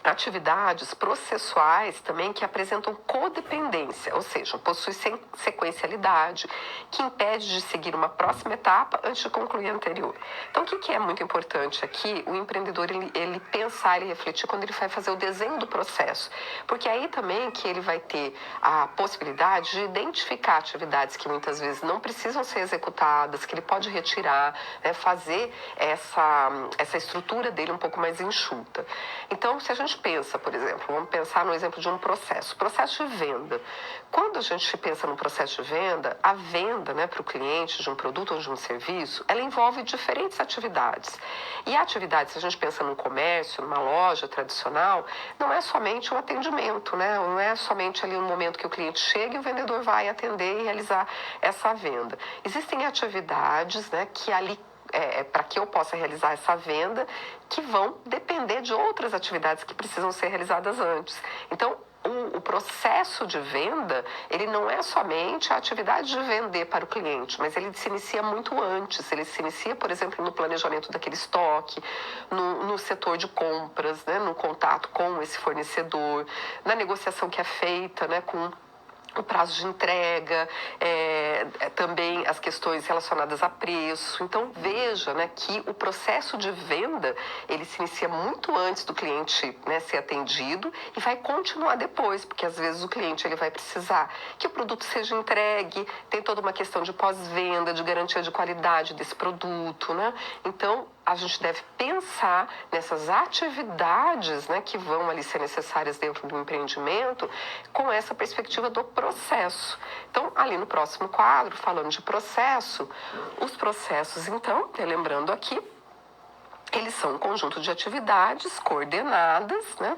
atividades processuais também que apresentam codependência, ou seja, possuem sequencialidade, que impede de seguir uma próxima etapa antes de concluir a anterior. Então, o que é muito importante aqui? O empreendedor, ele pensar e refletir quando ele vai fazer o desenho do processo, porque aí também que ele vai ter a possibilidade de identificar atividades que muitas vezes não precisam ser executadas, que ele pode retirar, né, fazer essa estrutura dele um pouco mais enxuta. Então, se a gente pensa, por exemplo, vamos pensar no exemplo de um processo de venda. Quando a gente pensa no processo de venda, a venda, né, para o cliente de um produto ou de um serviço, ela envolve diferentes atividades. E a atividade, se a gente pensa num comércio, numa loja tradicional, não é somente um atendimento, né? Não é somente ali um momento que o cliente chega e o vendedor vai atender e realizar essa venda. Existem atividades, né, que ali para que eu possa realizar essa venda, que vão depender de outras atividades que precisam ser realizadas antes. Então, o processo de venda, ele não é somente a atividade de vender para o cliente, mas ele se inicia muito antes. Ele se inicia, por exemplo, no planejamento daquele estoque, no setor de compras, né, no contato com esse fornecedor, na negociação que é feita, né, com o prazo de entrega, também as questões relacionadas a preço. Então, veja, né, que o processo de venda, ele se inicia muito antes do cliente, né, ser atendido e vai continuar depois, porque às vezes o cliente ele vai precisar que o produto seja entregue, tem toda uma questão de pós-venda, de garantia de qualidade desse produto, né? Então, a gente deve pensar nessas atividades, né, que vão ali ser necessárias dentro do empreendimento com essa perspectiva do processo. Então, ali no próximo quadro, falando de processo, os processos, então, lembrando aqui, eles são um conjunto de atividades coordenadas, né,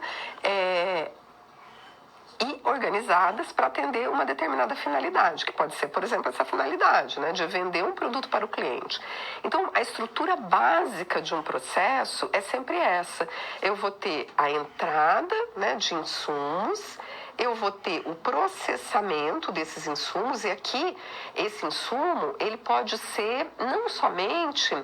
e organizadas para atender uma determinada finalidade, que pode ser, por exemplo, essa finalidade, né, de vender um produto para o cliente. Então, a estrutura básica de um processo é sempre essa. Eu vou ter a entrada, né, de insumos, eu vou ter o processamento desses insumos, e aqui, esse insumo, ele pode ser não somente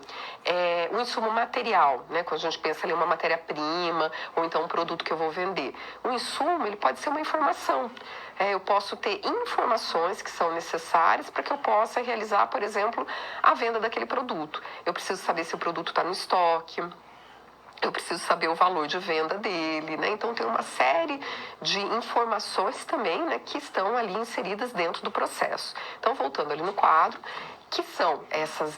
um insumo material, né? Quando a gente pensa ali uma matéria-prima, ou então um produto que eu vou vender. O insumo, ele pode ser uma informação. Eu posso ter informações que são necessárias para que eu possa realizar, por exemplo, a venda daquele produto. Eu preciso saber se o produto está no estoque, eu preciso saber o valor de venda dele, né? Então, tem uma série de informações também, né, que estão ali inseridas dentro do processo. Então, voltando ali no quadro, que são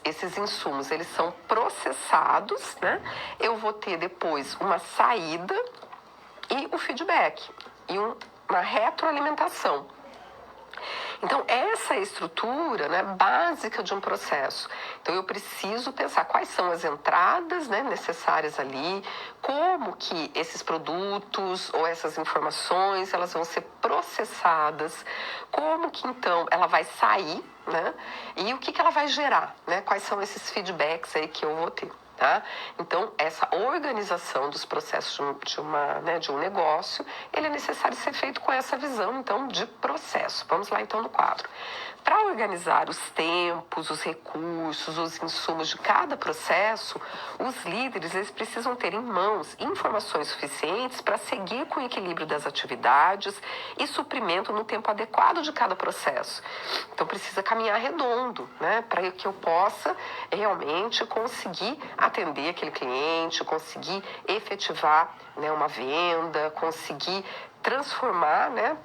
esses insumos, eles são processados, né? Eu vou ter depois uma saída e o feedback, e uma retroalimentação. Então, essa é a estrutura, né, básica de um processo. Então, eu preciso pensar quais são as entradas, né, necessárias ali, como que esses produtos ou essas informações elas vão ser processadas, como que, então, ela vai sair, né, e o que ela vai gerar, né, quais são esses feedbacks aí que eu vou ter. Tá? Então, essa organização dos processos de um negócio, ele é necessário ser feito com essa visão, então, de processo. Vamos lá, então, no quadro. Para organizar os tempos, os recursos, os insumos de cada processo, os líderes eles precisam ter em mãos informações suficientes para seguir com o equilíbrio das atividades e suprimento no tempo adequado de cada processo. Então, precisa caminhar redondo, né, para que eu possa realmente conseguir atender aquele cliente, conseguir efetivar, né, uma venda, conseguir transformar, né,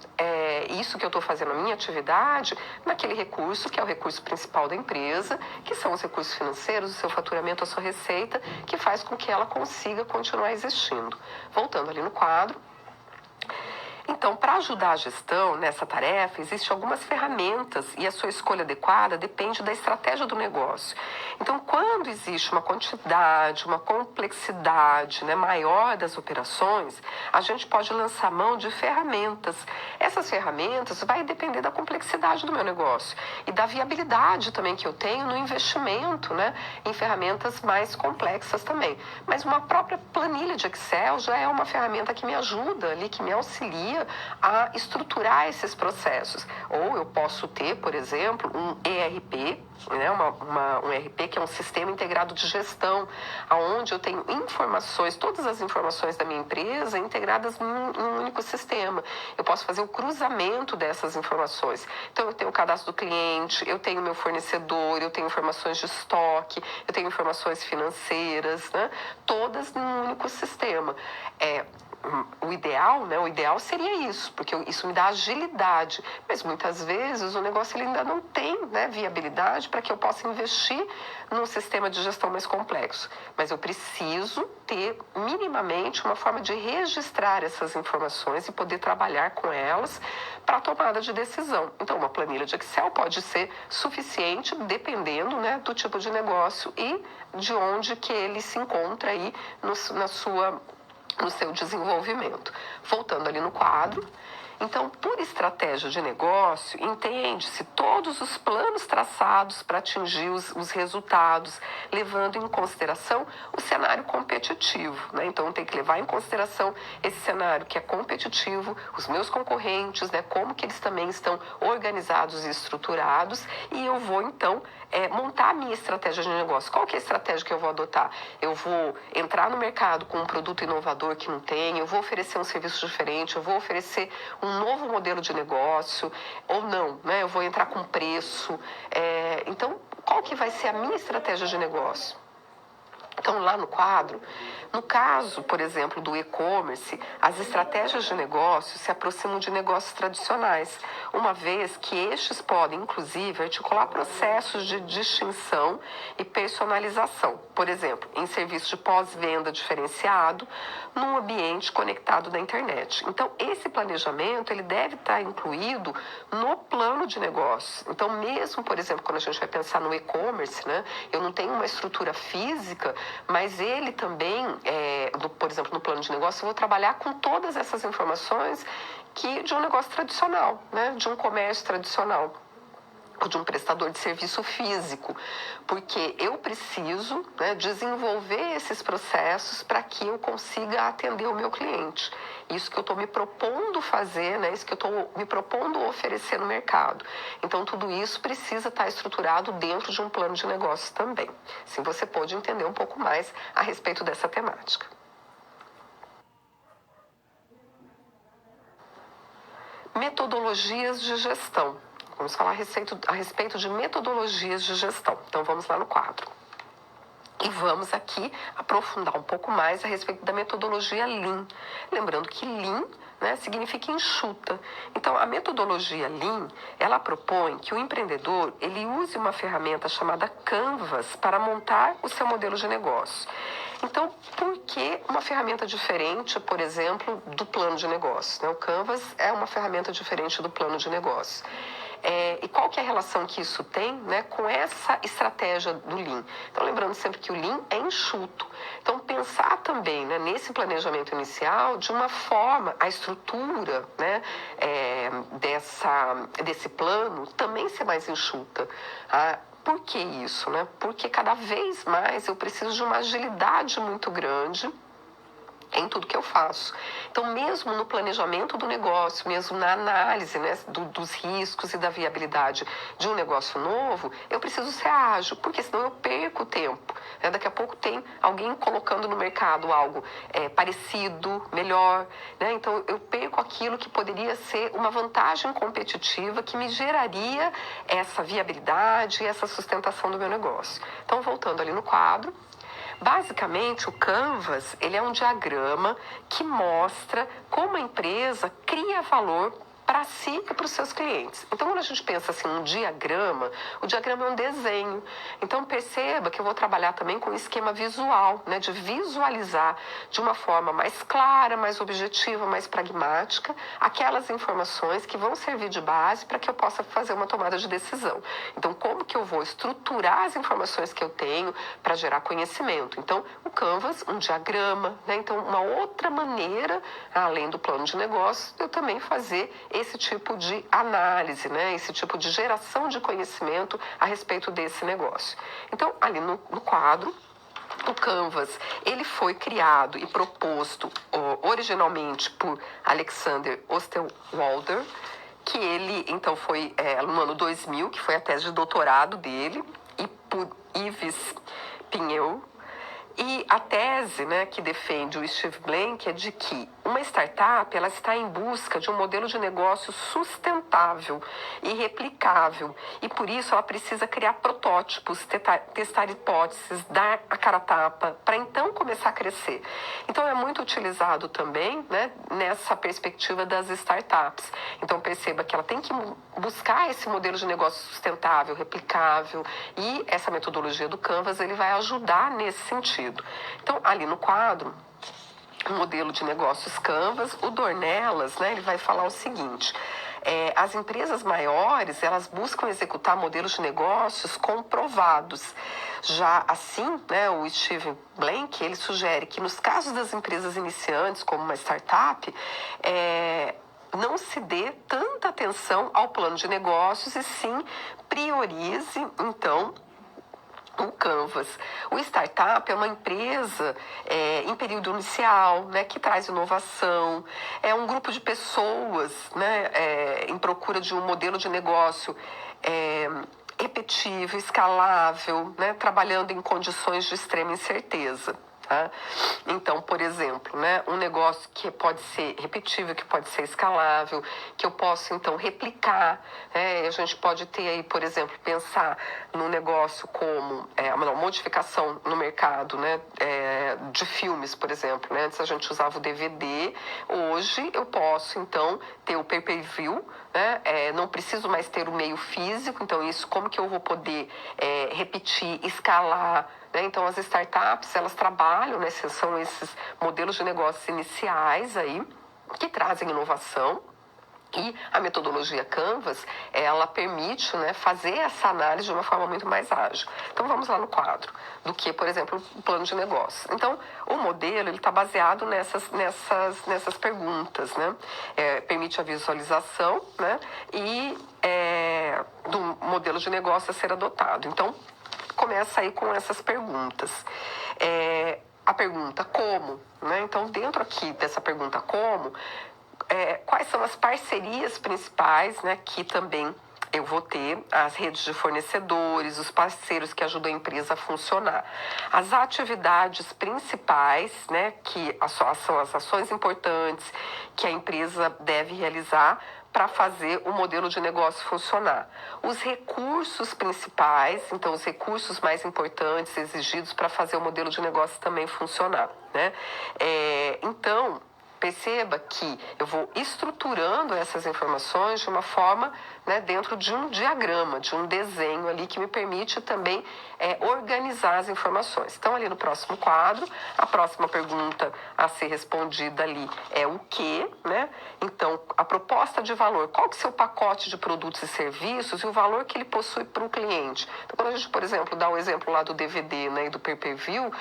isso que eu estou fazendo, a minha atividade, naquele recurso que é o recurso principal da empresa, que são os recursos financeiros, o seu faturamento, a sua receita, que faz com que ela consiga continuar existindo. Voltando ali no quadro. Então, para ajudar a gestão nessa tarefa, existem algumas ferramentas e a sua escolha adequada depende da estratégia do negócio. Então, quando existe uma quantidade, uma complexidade, né, maior das operações, a gente pode lançar mão de ferramentas. Essas ferramentas vai depender da complexidade do meu negócio e da viabilidade também que eu tenho no investimento, né, em ferramentas mais complexas também. Mas uma própria planilha de Excel já é uma ferramenta que me ajuda ali, que me auxilia a estruturar esses processos. Ou eu posso ter, por exemplo, um ERP, né, um ERP que é um sistema integrado de gestão, onde eu tenho informações, todas as informações da minha empresa integradas em um único sistema. Eu posso fazer o cruzamento dessas informações. Então, eu tenho o cadastro do cliente, eu tenho meu fornecedor, eu tenho informações de estoque, eu tenho informações financeiras, né, todas num único sistema. O ideal seria isso, porque isso me dá agilidade, mas muitas vezes o negócio ele ainda não tem, né, viabilidade para que eu possa investir num sistema de gestão mais complexo. Mas eu preciso ter minimamente uma forma de registrar essas informações e poder trabalhar com elas para a tomada de decisão. Então, uma planilha de Excel pode ser suficiente, dependendo, né, do tipo de negócio e de onde que ele se encontra aí no seu desenvolvimento. Voltando ali no quadro, Então, por estratégia de negócio, entende-se todos os planos traçados para atingir os resultados, levando em consideração o cenário competitivo, né? Então, tem que levar em consideração esse cenário que é competitivo, os meus concorrentes, né? Como que eles também estão organizados e estruturados, e eu vou, então, montar a minha estratégia de negócio. Qual que é a estratégia que eu vou adotar? Eu vou entrar no mercado com um produto inovador que não tem, eu vou oferecer um serviço diferente, eu vou oferecer um novo modelo de negócio, ou não, né? Eu vou entrar com preço. Então, qual que vai ser a minha estratégia de negócio? Então, lá no quadro, no caso, por exemplo, do e-commerce, as estratégias de negócio se aproximam de negócios tradicionais, uma vez que estes podem, inclusive, articular processos de distinção e personalização. Por exemplo, em serviço de pós-venda diferenciado, num ambiente conectado na internet. Então, esse planejamento, ele deve estar incluído no plano de negócio. Então, mesmo, por exemplo, quando a gente vai pensar no e-commerce, né, eu não tenho uma estrutura física, mas ele também, por exemplo, no plano de negócio, eu vou trabalhar com todas essas informações que de um negócio tradicional, né, de um comércio tradicional, ou de um prestador de serviço físico, porque eu preciso, né, desenvolver esses processos para que eu consiga atender o meu cliente. Isso que eu estou me propondo fazer, né, isso que eu estou me propondo oferecer no mercado. Então, tudo isso precisa estar estruturado dentro de um plano de negócio também. Assim, você pode entender um pouco mais a respeito dessa temática. Metodologias de gestão. Vamos falar a respeito de metodologias de gestão. Então, vamos lá no quadro. E vamos aqui aprofundar um pouco mais a respeito da metodologia Lean. Lembrando que Lean, né, significa enxuta. Então, a metodologia Lean, ela propõe que o empreendedor ele use uma ferramenta chamada Canvas para montar o seu modelo de negócio. Então, por que uma ferramenta diferente, por exemplo, do plano de negócio? O Canvas é uma ferramenta diferente do plano de negócio. E qual que é a relação que isso tem, né, com essa estratégia do Lean? Então, lembrando sempre que o Lean é enxuto. Então, pensar também, né, nesse planejamento inicial de uma forma, a estrutura, né, desse plano também ser mais enxuta. Por que isso, né? Porque cada vez mais eu preciso de uma agilidade muito grande em tudo que eu faço. Então, mesmo no planejamento do negócio, mesmo na análise, né, dos riscos e da viabilidade de um negócio novo, eu preciso ser ágil, porque senão eu perco tempo. Né? Daqui a pouco tem alguém colocando no mercado algo parecido, melhor. Né? Então, eu perco aquilo que poderia ser uma vantagem competitiva que me geraria essa viabilidade e essa sustentação do meu negócio. Então, voltando ali no quadro, basicamente, o Canvas ele é um diagrama que mostra como a empresa cria valor para si e para os seus clientes. Então, quando a gente pensa assim, o diagrama é um desenho. Então, perceba que eu vou trabalhar também com um esquema visual, né, de visualizar de uma forma mais clara, mais objetiva, mais pragmática, aquelas informações que vão servir de base para que eu possa fazer uma tomada de decisão. Então, como que eu vou estruturar as informações que eu tenho para gerar conhecimento? Então, o Canvas, um diagrama, né? Então, uma outra maneira, além do plano de negócio, eu também fazer esse tipo de análise, né? Esse tipo de geração de conhecimento a respeito desse negócio. Então, ali no quadro, o Canvas, ele foi criado e proposto originalmente por Alexander Osterwalder, que ele, então, foi no ano 2000, que foi a tese de doutorado dele, e por Yves Pigneur. E a tese, né, que defende o Steve Blank é de que uma startup ela está em busca de um modelo de negócio sustentável e replicável. E por isso ela precisa criar protótipos, testar hipóteses, dar a cara a tapa, para então começar a crescer. Então é muito utilizado também, né, nessa perspectiva das startups. Então perceba que ela tem que buscar esse modelo de negócio sustentável, replicável, e essa metodologia do Canvas ele vai ajudar nesse sentido. Então, ali no quadro, o modelo de negócios Canvas, o Dornelas, né, ele vai falar o seguinte: as empresas maiores, elas buscam executar modelos de negócios comprovados. Já assim, né, o Steve Blank, ele sugere que nos casos das empresas iniciantes, como uma startup, não se dê tanta atenção ao plano de negócios e sim priorize, então, o Canvas. O startup é uma empresa em período inicial, né, que traz inovação, é um grupo de pessoas, né, em procura de um modelo de negócio repetível, escalável, né, trabalhando em condições de extrema incerteza. Tá? Então, por exemplo, né, um negócio que pode ser repetível, que pode ser escalável, que eu posso, então, replicar. A gente pode ter aí, por exemplo, pensar num negócio como uma modificação no mercado, né, de filmes, por exemplo. Né? Antes a gente usava o DVD, hoje eu posso, então, ter o pay-per-view, né? Não preciso mais ter o meio físico, então isso, como que eu vou poder repetir, escalar, né? Então, as startups, elas trabalham, né? São esses modelos de negócios iniciais aí, que trazem inovação. E a metodologia Canvas, ela permite, né, fazer essa análise de uma forma muito mais ágil. Então, vamos lá no quadro, do que, por exemplo, o plano de negócio. Então, o modelo está baseado nessas perguntas, né? Permite a visualização, né? E do modelo de negócio a ser adotado. Então, começa aí com essas perguntas. A pergunta como, né? Então, dentro aqui dessa pergunta como, quais são as parcerias principais, né, que também eu vou ter, as redes de fornecedores, os parceiros que ajudam a empresa a funcionar. As atividades principais, né, que são as ações importantes que a empresa deve realizar para fazer o modelo de negócio funcionar. Os recursos principais, então os recursos mais importantes exigidos para fazer o modelo de negócio também funcionar, né? Então, perceba que eu vou estruturando essas informações de uma forma, né, dentro de um diagrama, de um desenho ali que me permite também organizar as informações. Então, ali no próximo quadro, a próxima pergunta a ser respondida ali é o quê, né? Então, a proposta de valor, qual que é o seu pacote de produtos e serviços e o valor que ele possui para o cliente. Então, quando a gente, por exemplo, dá o exemplo lá do DVD, né, e do pay-per-view,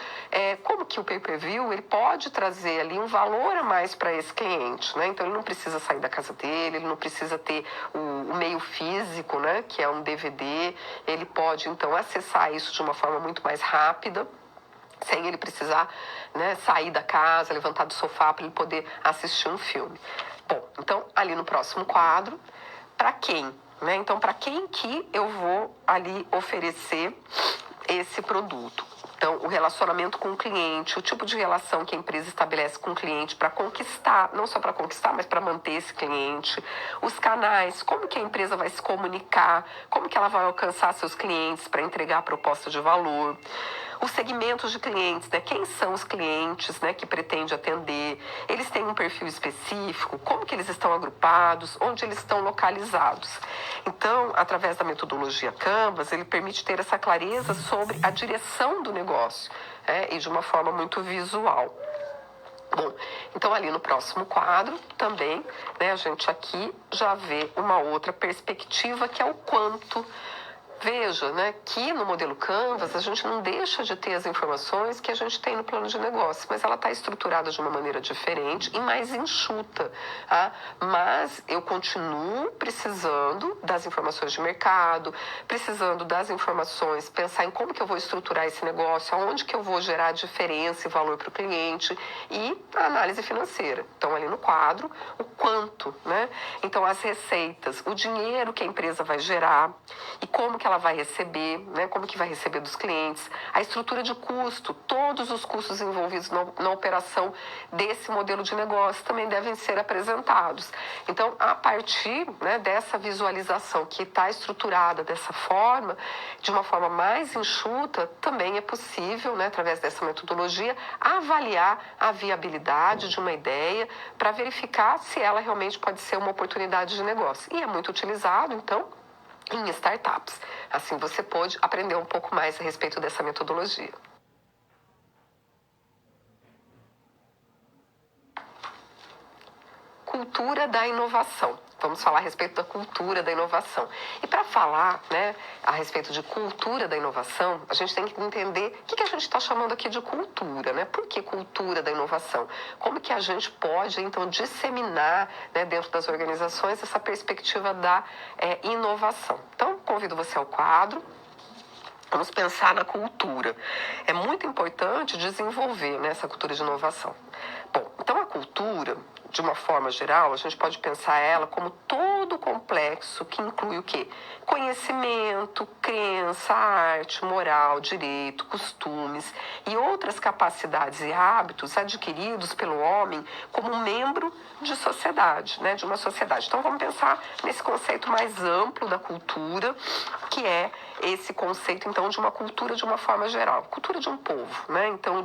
como que o pay-per-view ele pode trazer ali um valor a mais para esse cliente, né? Então, ele não precisa sair da casa dele, ele não precisa ter o meio físico, né, que é um DVD, ele pode, então, acessar isso de uma forma muito mais rápida, sem ele precisar, né, sair da casa, levantar do sofá para ele poder assistir um filme. Bom, então, ali no próximo quadro, para quem? Né? Então, para quem que eu vou ali oferecer esse produto? Então, o relacionamento com o cliente, o tipo de relação que a empresa estabelece com o cliente para conquistar, não só para conquistar, mas para manter esse cliente. Os canais, como que a empresa vai se comunicar, como que ela vai alcançar seus clientes para entregar a proposta de valor. Os segmentos de clientes, né? Quem são os clientes, né, que pretende atender? Eles têm um perfil específico? Como que eles estão agrupados? Onde eles estão localizados? Então, através da metodologia Canvas, ele permite ter essa clareza sobre a direção do negócio, e de uma forma muito visual. Bom, então ali no próximo quadro também, né, a gente aqui já vê uma outra perspectiva que é o quanto. Veja, né, que no modelo Canvas a gente não deixa de ter as informações que a gente tem no plano de negócio, mas ela está estruturada de uma maneira diferente e mais enxuta. Tá? Mas eu continuo precisando das informações de mercado, precisando das informações, pensar em como que eu vou estruturar esse negócio, aonde que eu vou gerar diferença e valor para o cliente e a análise financeira. Então, ali no quadro, o quanto, né? Então, as receitas, o dinheiro que a empresa vai gerar e como que ela vai receber, né? Como que vai receber dos clientes, a estrutura de custo, todos os custos envolvidos na operação desse modelo de negócio também devem ser apresentados. Então, a partir, né, dessa visualização que está estruturada dessa forma, de uma forma mais enxuta, também é possível, né, através dessa metodologia, avaliar a viabilidade de uma ideia para verificar se ela realmente pode ser uma oportunidade de negócio. E é muito utilizado, então, em startups. Assim, você pode aprender um pouco mais a respeito dessa metodologia. Cultura da inovação. vamos falar a respeito da cultura da inovação. E para falar, né, a respeito de cultura da inovação, a gente tem que entender o que a gente está chamando aqui de cultura, né? Por que cultura da inovação? Como que a gente pode, então, disseminar, né, dentro das organizações essa perspectiva da inovação? Então, convido você ao quadro. Vamos pensar na cultura. É muito importante desenvolver, né, essa cultura de inovação. Bom, então a cultura, de uma forma geral, a gente pode pensar ela como todo o complexo que inclui o quê? Conhecimento, crença, arte, moral, direito, costumes e outras capacidades e hábitos adquiridos pelo homem como membro de sociedade, né, de uma sociedade. Então vamos pensar nesse conceito mais amplo da cultura, que é esse conceito, então, de uma cultura de uma forma geral, cultura de um povo, né? Então,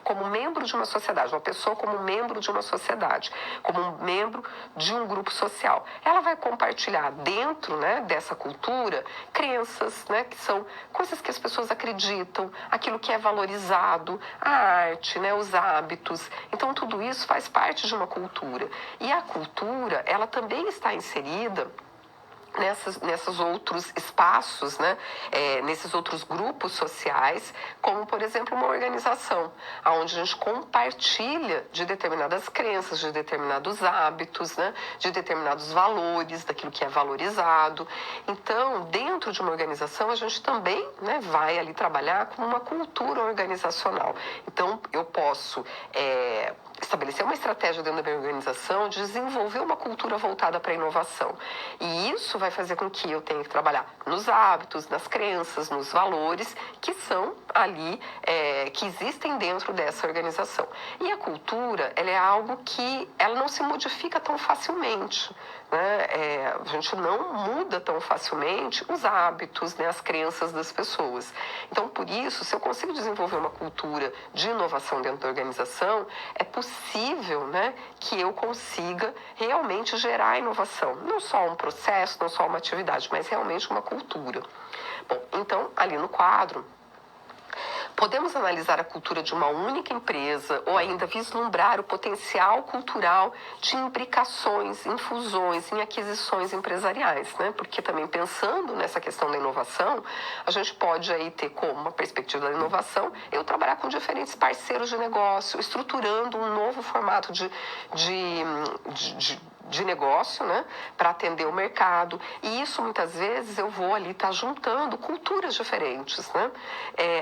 como membro de uma sociedade, uma pessoa como membro de uma sociedade, como um membro de um grupo social. Ela vai compartilhar dentro, né, dessa cultura crenças, né, que são coisas que as pessoas acreditam, aquilo que é valorizado, a arte, né, os hábitos. Então, tudo isso faz parte de uma cultura. E a cultura, ela também está inserida nesses outros espaços, né? Nesses outros grupos sociais, como, por exemplo, uma organização, onde a gente compartilha de determinadas crenças, de determinados hábitos, né? De determinados valores, daquilo que é valorizado. Então, dentro de uma organização, a gente também, né, vai ali trabalhar com uma cultura organizacional. Então, eu posso estabelecer uma estratégia dentro da minha organização, desenvolver uma cultura voltada para a inovação. E isso vai fazer com que eu tenha que trabalhar nos hábitos, nas crenças, nos valores que são ali, que existem dentro dessa organização. E a cultura, ela é algo que ela não se modifica tão facilmente, né? A gente não muda tão facilmente os hábitos, né, as crenças das pessoas. Então, por isso, se eu consigo desenvolver uma cultura de inovação dentro da organização, é possível, né, que eu consiga realmente gerar inovação. Não só um processo, não só uma atividade, mas realmente uma cultura. Bom, então, ali no quadro, podemos analisar a cultura de uma única empresa ou ainda vislumbrar o potencial cultural de imbricações, em fusões, em aquisições empresariais, né? Porque também pensando nessa questão da inovação, a gente pode aí ter como uma perspectiva da inovação eu trabalhar com diferentes parceiros de negócio, estruturando um novo formato de negócio, né, para atender o mercado. E isso, muitas vezes, eu vou ali estar juntando culturas diferentes, né?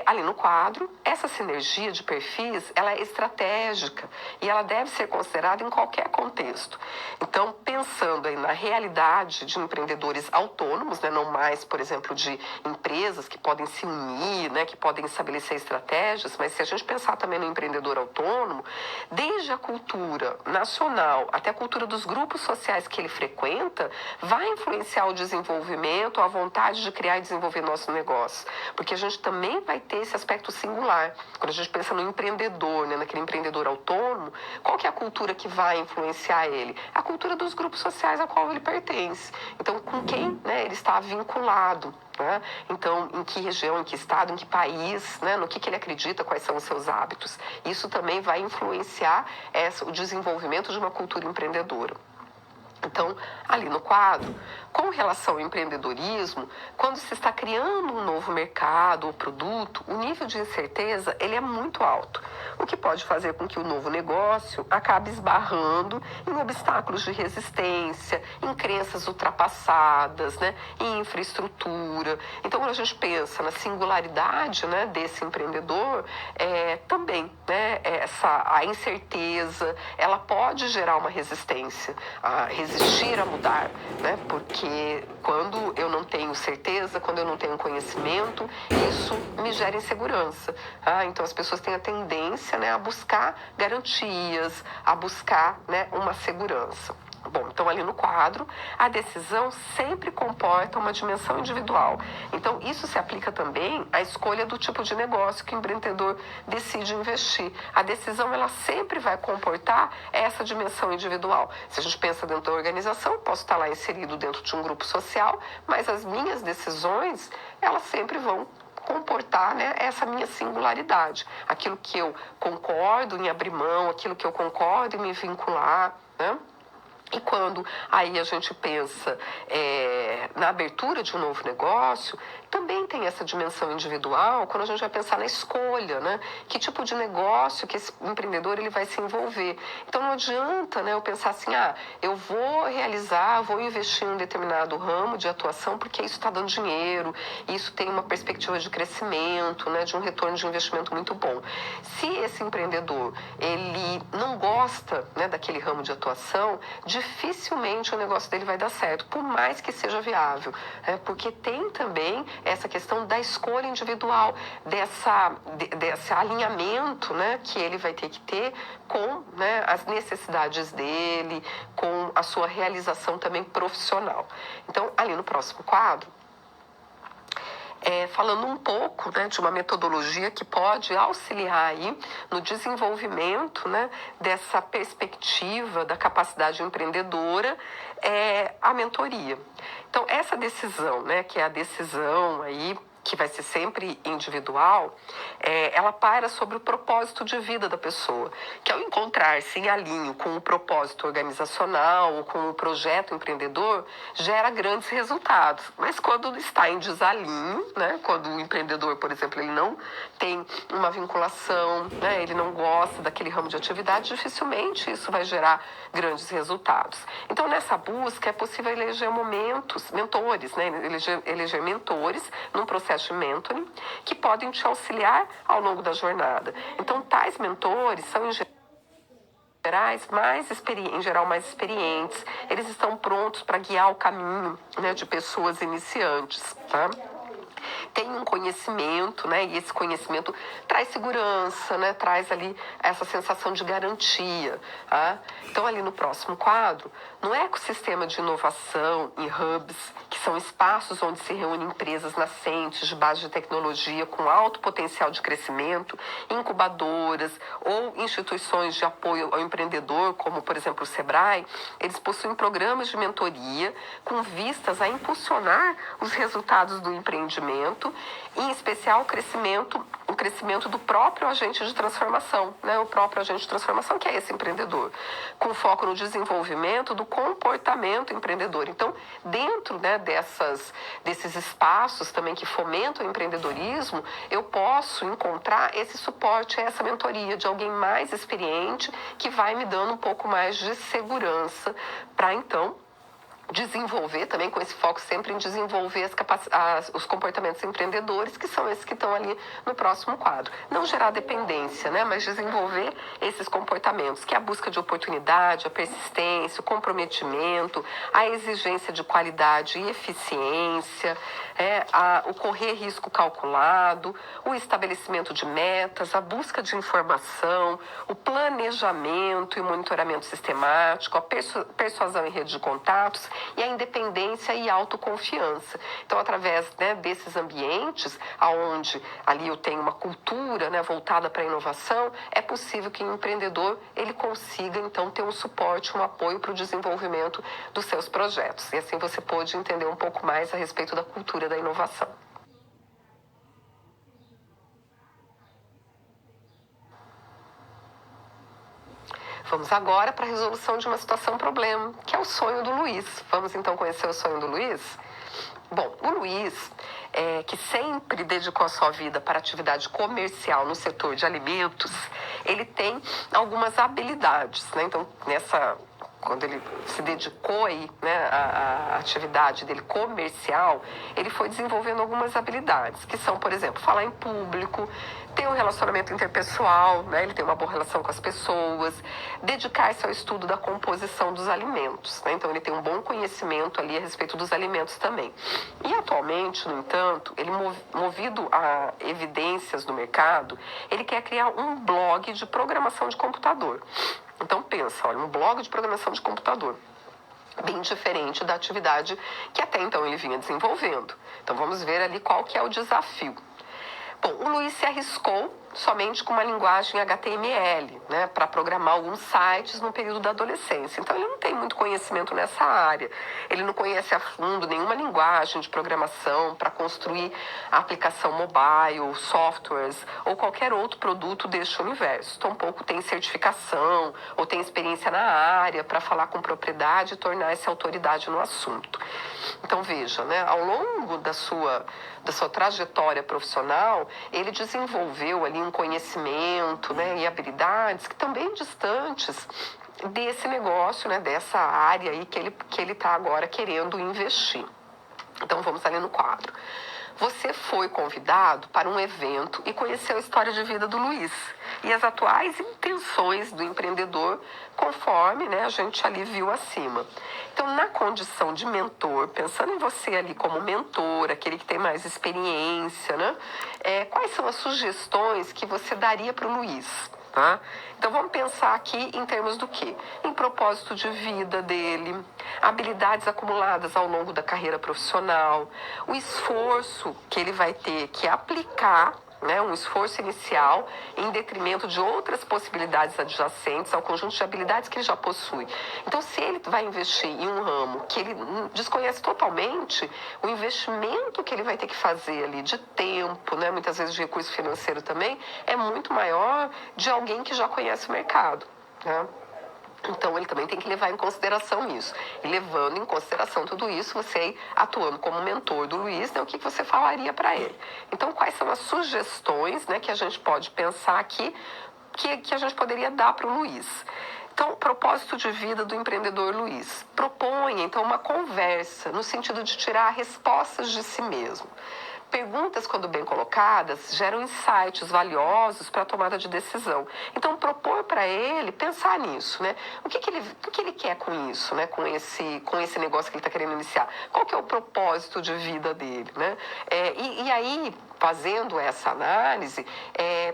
Ali no quadro, essa sinergia de perfis, ela é estratégica e ela deve ser considerada em qualquer contexto. Então, pensando aí na realidade de empreendedores autônomos, né, não mais, por exemplo, de empresas que podem se unir, né, que podem estabelecer estratégias, mas se a gente pensar também no empreendedor autônomo, desde a cultura nacional até a cultura dos grupos sociais que ele frequenta, vai influenciar o desenvolvimento, a vontade de criar e desenvolver nosso negócio. Porque a gente também vai ter esse aspecto singular. Quando a gente pensa no empreendedor, né, naquele empreendedor autônomo, qual que é a cultura que vai influenciar ele? A cultura dos grupos sociais a qual ele pertence. Então, com quem, né, ele está vinculado. Né? Então, em que região, em que estado, em que país, né? No que ele acredita, quais são os seus hábitos. Isso também vai influenciar o desenvolvimento de uma cultura empreendedora. Então, ali no quadro, com relação ao empreendedorismo, quando se está criando um novo mercado ou produto, o nível de incerteza ele é muito alto, o que pode fazer com que o novo negócio acabe esbarrando em obstáculos de resistência, em crenças ultrapassadas, né, em infraestrutura. Então, quando a gente pensa na singularidade, né, desse empreendedor, também, né, a incerteza, ela pode gerar uma resistência, resistir a mudar, né? Porque quando eu não tenho certeza, quando eu não tenho conhecimento, isso me gera insegurança. Então as pessoas têm a tendência, né, a buscar garantias, a buscar, né, uma segurança. Bom, então ali no quadro, a decisão sempre comporta uma dimensão individual. Então, isso se aplica também à escolha do tipo de negócio que o empreendedor decide investir. A decisão, ela sempre vai comportar essa dimensão individual. Se a gente pensa dentro da organização, posso estar lá inserido dentro de um grupo social, mas as minhas decisões, elas sempre vão comportar, né, essa minha singularidade. Aquilo que eu concordo em abrir mão, aquilo que eu concordo em me vincular, né? E quando aí a gente pensa na abertura de um novo negócio, também tem essa dimensão individual, quando a gente vai pensar na escolha, né? Que tipo de negócio que esse empreendedor ele vai se envolver. Então não adianta, né, eu pensar assim, eu vou investir em um determinado ramo de atuação porque isso está dando dinheiro, isso tem uma perspectiva de crescimento, né, de um retorno de investimento muito bom. Se esse empreendedor ele não gosta, né, daquele ramo de atuação, dificilmente o negócio dele vai dar certo, por mais que seja viável, porque tem também essa questão da escolha individual, desse alinhamento, né, que ele vai ter que ter com, né, as necessidades dele, com a sua realização também profissional. Então, ali no próximo quadro, falando um pouco, né, de uma metodologia que pode auxiliar aí no desenvolvimento, né, dessa perspectiva da capacidade empreendedora, a mentoria. Então, essa decisão, né, que é a decisão aí que vai ser sempre individual, ela para sobre o propósito de vida da pessoa, que ao encontrar-se em alinho com o propósito organizacional ou com o projeto empreendedor, gera grandes resultados. Mas quando está em desalinho, né, quando o empreendedor, por exemplo, ele não tem uma vinculação, né, ele não gosta daquele ramo de atividade, dificilmente isso vai gerar grandes resultados. Então, nessa busca, é possível eleger mentores, né, eleger mentores num processo de mentoring, que podem te auxiliar ao longo da jornada. Então, tais mentores são, em geral, mais experientes. Eles estão prontos para guiar o caminho, né, de pessoas iniciantes, tá? Tem um conhecimento, né? E esse conhecimento traz segurança, né? Traz ali essa sensação de garantia, tá? Então, ali no próximo quadro, no ecossistema de inovação em hubs, que são espaços onde se reúnem empresas nascentes de base de tecnologia com alto potencial de crescimento, incubadoras ou instituições de apoio ao empreendedor, como, por exemplo, o Sebrae, eles possuem programas de mentoria com vistas a impulsionar os resultados do empreendimento, em especial o crescimento do próprio agente de transformação, né? O próprio agente de transformação, que é esse empreendedor, com foco no desenvolvimento do comportamento empreendedor. Então, dentro, né, desses espaços também que fomentam o empreendedorismo, eu posso encontrar esse suporte, essa mentoria de alguém mais experiente que vai me dando um pouco mais de segurança para, então, desenvolver também, com esse foco sempre em desenvolver os comportamentos empreendedores, que são esses que estão ali no próximo quadro. Não gerar dependência, né, mas desenvolver esses comportamentos, que é a busca de oportunidade, a persistência, o comprometimento, a exigência de qualidade e eficiência, o correr risco calculado, o estabelecimento de metas, a busca de informação, o planejamento e monitoramento sistemático, a persuasão em rede de contatos e a independência e autoconfiança. Então, através, né, desses ambientes, onde ali eu tenho uma cultura, né, voltada para a inovação, é possível que o empreendedor ele consiga, então, ter um suporte, um apoio para o desenvolvimento dos seus projetos. E assim você pode entender um pouco mais a respeito da cultura da inovação. Vamos agora para a resolução de uma situação-problema, que é o sonho do Luiz. Vamos então conhecer o sonho do Luiz? Bom, o Luiz, que sempre dedicou a sua vida para atividade comercial no setor de alimentos, ele tem algumas habilidades, né? Então, quando ele se dedicou aí, né, à atividade dele comercial, ele foi desenvolvendo algumas habilidades, que são, por exemplo, falar em público, ter um relacionamento interpessoal, né, ele tem uma boa relação com as pessoas, dedicar-se ao estudo da composição dos alimentos, né, então ele tem um bom conhecimento ali a respeito dos alimentos também. E atualmente, no entanto, ele, movido a evidências do mercado, ele quer criar um blog de programação de computador. Então pensa, olha, um blog de programação de computador, bem diferente da atividade que até então ele vinha desenvolvendo. Então vamos ver ali qual que é o desafio. Bom, o Luiz se arriscou, somente com uma linguagem HTML, né, para programar alguns sites no período da adolescência. Então ele não tem muito conhecimento nessa área, ele não conhece a fundo nenhuma linguagem de programação para construir a aplicação mobile, softwares ou qualquer outro produto deste universo. Tampouco tem certificação ou tem experiência na área para falar com propriedade e tornar-se autoridade no assunto. Então veja, né, ao longo da sua trajetória profissional, ele desenvolveu ali um conhecimento, né, e habilidades que também distantes desse negócio, né, dessa área aí que ele está agora querendo investir. Então vamos ali no quadro. Você foi convidado para um evento e conheceu a história de vida do Luiz e as atuais intenções do empreendedor, conforme, né, a gente ali viu acima. Então, na condição de mentor, pensando em você ali como mentor, aquele que tem mais experiência, né, quais são as sugestões que você daria para o Luiz? Tá? Então vamos pensar aqui em termos do quê? Em propósito de vida dele, habilidades acumuladas ao longo da carreira profissional, o esforço que ele vai ter que aplicar, né, um esforço inicial em detrimento de outras possibilidades adjacentes ao conjunto de habilidades que ele já possui. Então, se ele vai investir em um ramo que ele desconhece totalmente, o investimento que ele vai ter que fazer ali de tempo, né, muitas vezes de recurso financeiro também, é muito maior de alguém que já conhece o mercado, né? Então, ele também tem que levar em consideração isso. E levando em consideração tudo isso, você aí, atuando como mentor do Luiz, né, o que você falaria para ele? Então, quais são as sugestões, né, que a gente pode pensar aqui, que a gente poderia dar para o Luiz? Então, propósito de vida do empreendedor Luiz. Propõe, então, uma conversa no sentido de tirar respostas de si mesmo. Perguntas, quando bem colocadas, geram insights valiosos para a tomada de decisão. Então, propor para ele pensar nisso, né? O que ele quer com isso, né? Com esse negócio que ele está querendo iniciar. Qual que é o propósito de vida dele, né? E aí, fazendo essa análise,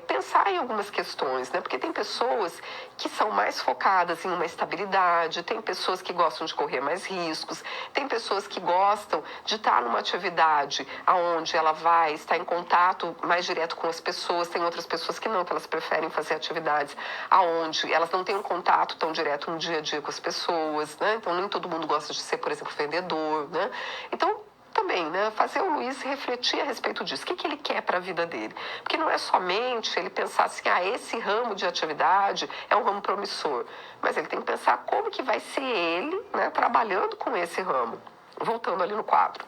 pensar em algumas questões, né? Porque tem pessoas que são mais focadas em uma estabilidade, tem pessoas que gostam de correr mais riscos, tem pessoas que gostam de estar numa atividade onde ela vai estar em contato mais direto com as pessoas, tem outras pessoas que não, que elas preferem fazer atividades onde elas não têm um contato tão direto no dia a dia com as pessoas, né? Então nem todo mundo gosta de ser, por exemplo, vendedor, né? Então, também, né, fazer o Luiz refletir a respeito disso. O que ele quer para a vida dele? Porque não é somente ele pensar assim, esse ramo de atividade é um ramo promissor. Mas ele tem que pensar como que vai ser ele, né, trabalhando com esse ramo. Voltando ali no quadro.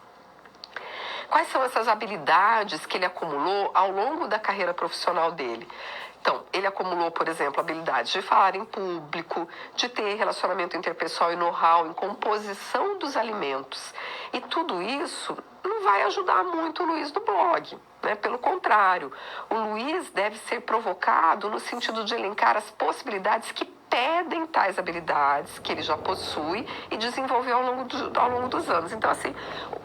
Quais são essas habilidades que ele acumulou ao longo da carreira profissional dele? Então, ele acumulou, por exemplo, habilidades de falar em público, de ter relacionamento interpessoal e know-how em composição dos alimentos. E tudo isso não vai ajudar muito o Luiz do blog, né? Pelo contrário, o Luiz deve ser provocado no sentido de elencar as possibilidades que pedem tais habilidades que ele já possui e desenvolveu ao longo dos anos. Então, assim,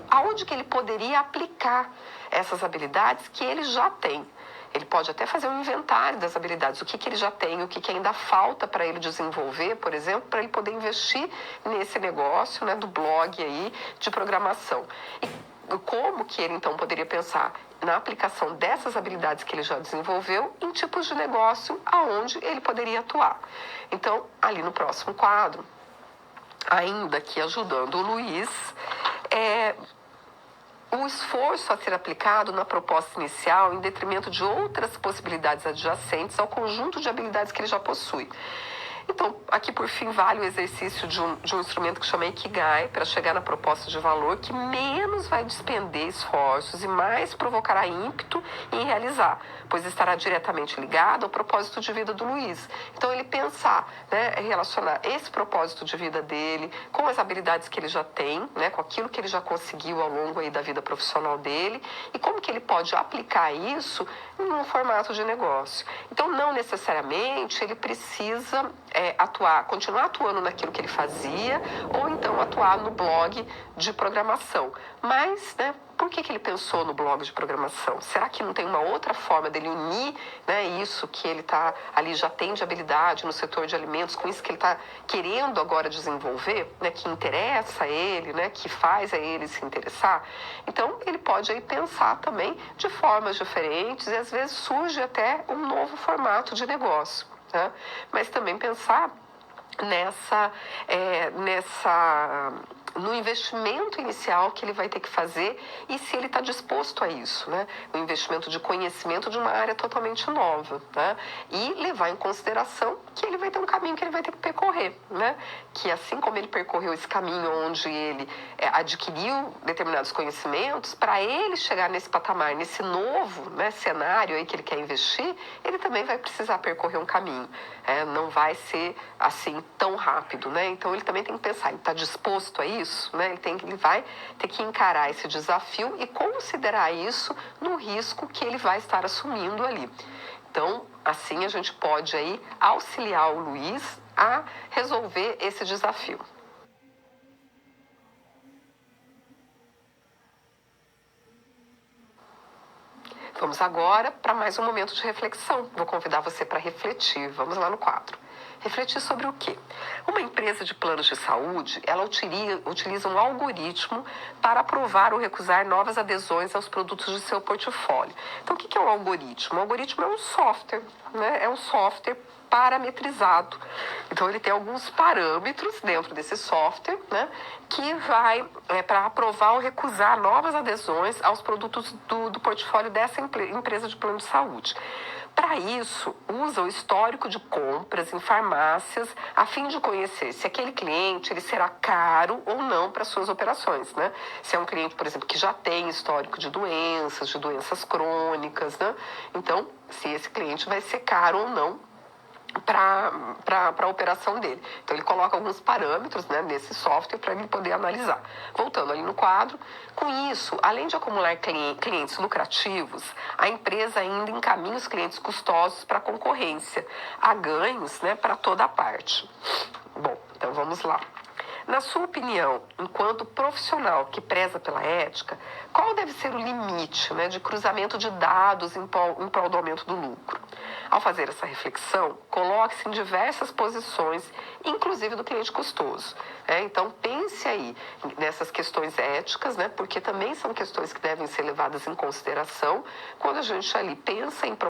aonde que ele poderia aplicar essas habilidades que ele já tem? Ele pode até fazer um inventário das habilidades, o que ele já tem, o que ainda falta para ele desenvolver, por exemplo, para ele poder investir nesse negócio, né, do blog aí de programação. E como que ele, então, poderia pensar na aplicação dessas habilidades que ele já desenvolveu em tipos de negócio aonde ele poderia atuar. Então, ali no próximo quadro, ainda que ajudando o Luiz, o esforço a ser aplicado na proposta inicial em detrimento de outras possibilidades adjacentes ao conjunto de habilidades que ele já possui. Então, aqui por fim, vale o exercício de um instrumento que chama Ikigai para chegar na proposta de valor que menos vai despender esforços e mais provocará ímpeto em realizar, pois estará diretamente ligado ao propósito de vida do Luiz. Então, ele pensar, né, relacionar esse propósito de vida dele com as habilidades que ele já tem, né, com aquilo que ele já conseguiu ao longo aí da vida profissional dele e como que ele pode aplicar isso em um formato de negócio. Então, não necessariamente ele precisa continuar atuando naquilo que ele fazia, ou então atuar no blog de programação. Mas, né, por que ele pensou no blog de programação? Será que não tem uma outra forma dele unir, né, isso que ele está ali, já tem de habilidade no setor de alimentos, com isso que ele está querendo agora desenvolver, né, que interessa a ele, né, que faz a ele se interessar? Então, ele pode aí pensar também de formas diferentes e às vezes surge até um novo formato de negócio, né? Mas também pensar no investimento inicial que ele vai ter que fazer e se ele está disposto a isso, né? O investimento de conhecimento de uma área totalmente nova, né? E levar em consideração que ele vai ter um caminho que ele vai ter que percorrer, né? Que assim como ele percorreu esse caminho onde ele adquiriu determinados conhecimentos, para ele chegar nesse patamar, nesse novo, né, cenário aí que ele quer investir, ele também vai precisar percorrer um caminho. Não vai ser assim tão rápido, né? Então ele também tem que pensar, ele está disposto a isso, né? Ele vai ter que encarar esse desafio e considerar isso no risco que ele vai estar assumindo ali. Então, assim a gente pode aí auxiliar o Luiz a resolver esse desafio. Vamos agora para mais um momento de reflexão. Vou convidar você para refletir. Vamos lá no quadro. Refletir sobre o quê? Uma empresa de planos de saúde, ela utiliza um algoritmo para aprovar ou recusar novas adesões aos produtos de seu portfólio. Então, o que é um algoritmo? O algoritmo é um software, né? É um software parametrizado. Então, ele tem alguns parâmetros dentro desse software, né, que vai para aprovar ou recusar novas adesões aos produtos do portfólio dessa empresa de plano de saúde. Para isso, usa o histórico de compras em farmácias a fim de conhecer se aquele cliente ele será caro ou não para suas operações, né? Se é um cliente, por exemplo, que já tem histórico de doenças crônicas, né? Então, se esse cliente vai ser caro ou não para a operação dele. Então, ele coloca alguns parâmetros, né, nesse software para ele poder analisar. Voltando ali no quadro, com isso, além de acumular clientes lucrativos, a empresa ainda encaminha os clientes custosos para a concorrência. Há ganhos, né, para toda a parte. Bom, então vamos lá. Na sua opinião, enquanto profissional que preza pela ética, qual deve ser o limite, né, de cruzamento de dados em prol do aumento do lucro? Ao fazer essa reflexão, coloque-se em diversas posições, inclusive do cliente custoso. Então, pense aí nessas questões éticas, né, porque também são questões que devem ser levadas em consideração quando a gente ali pensa em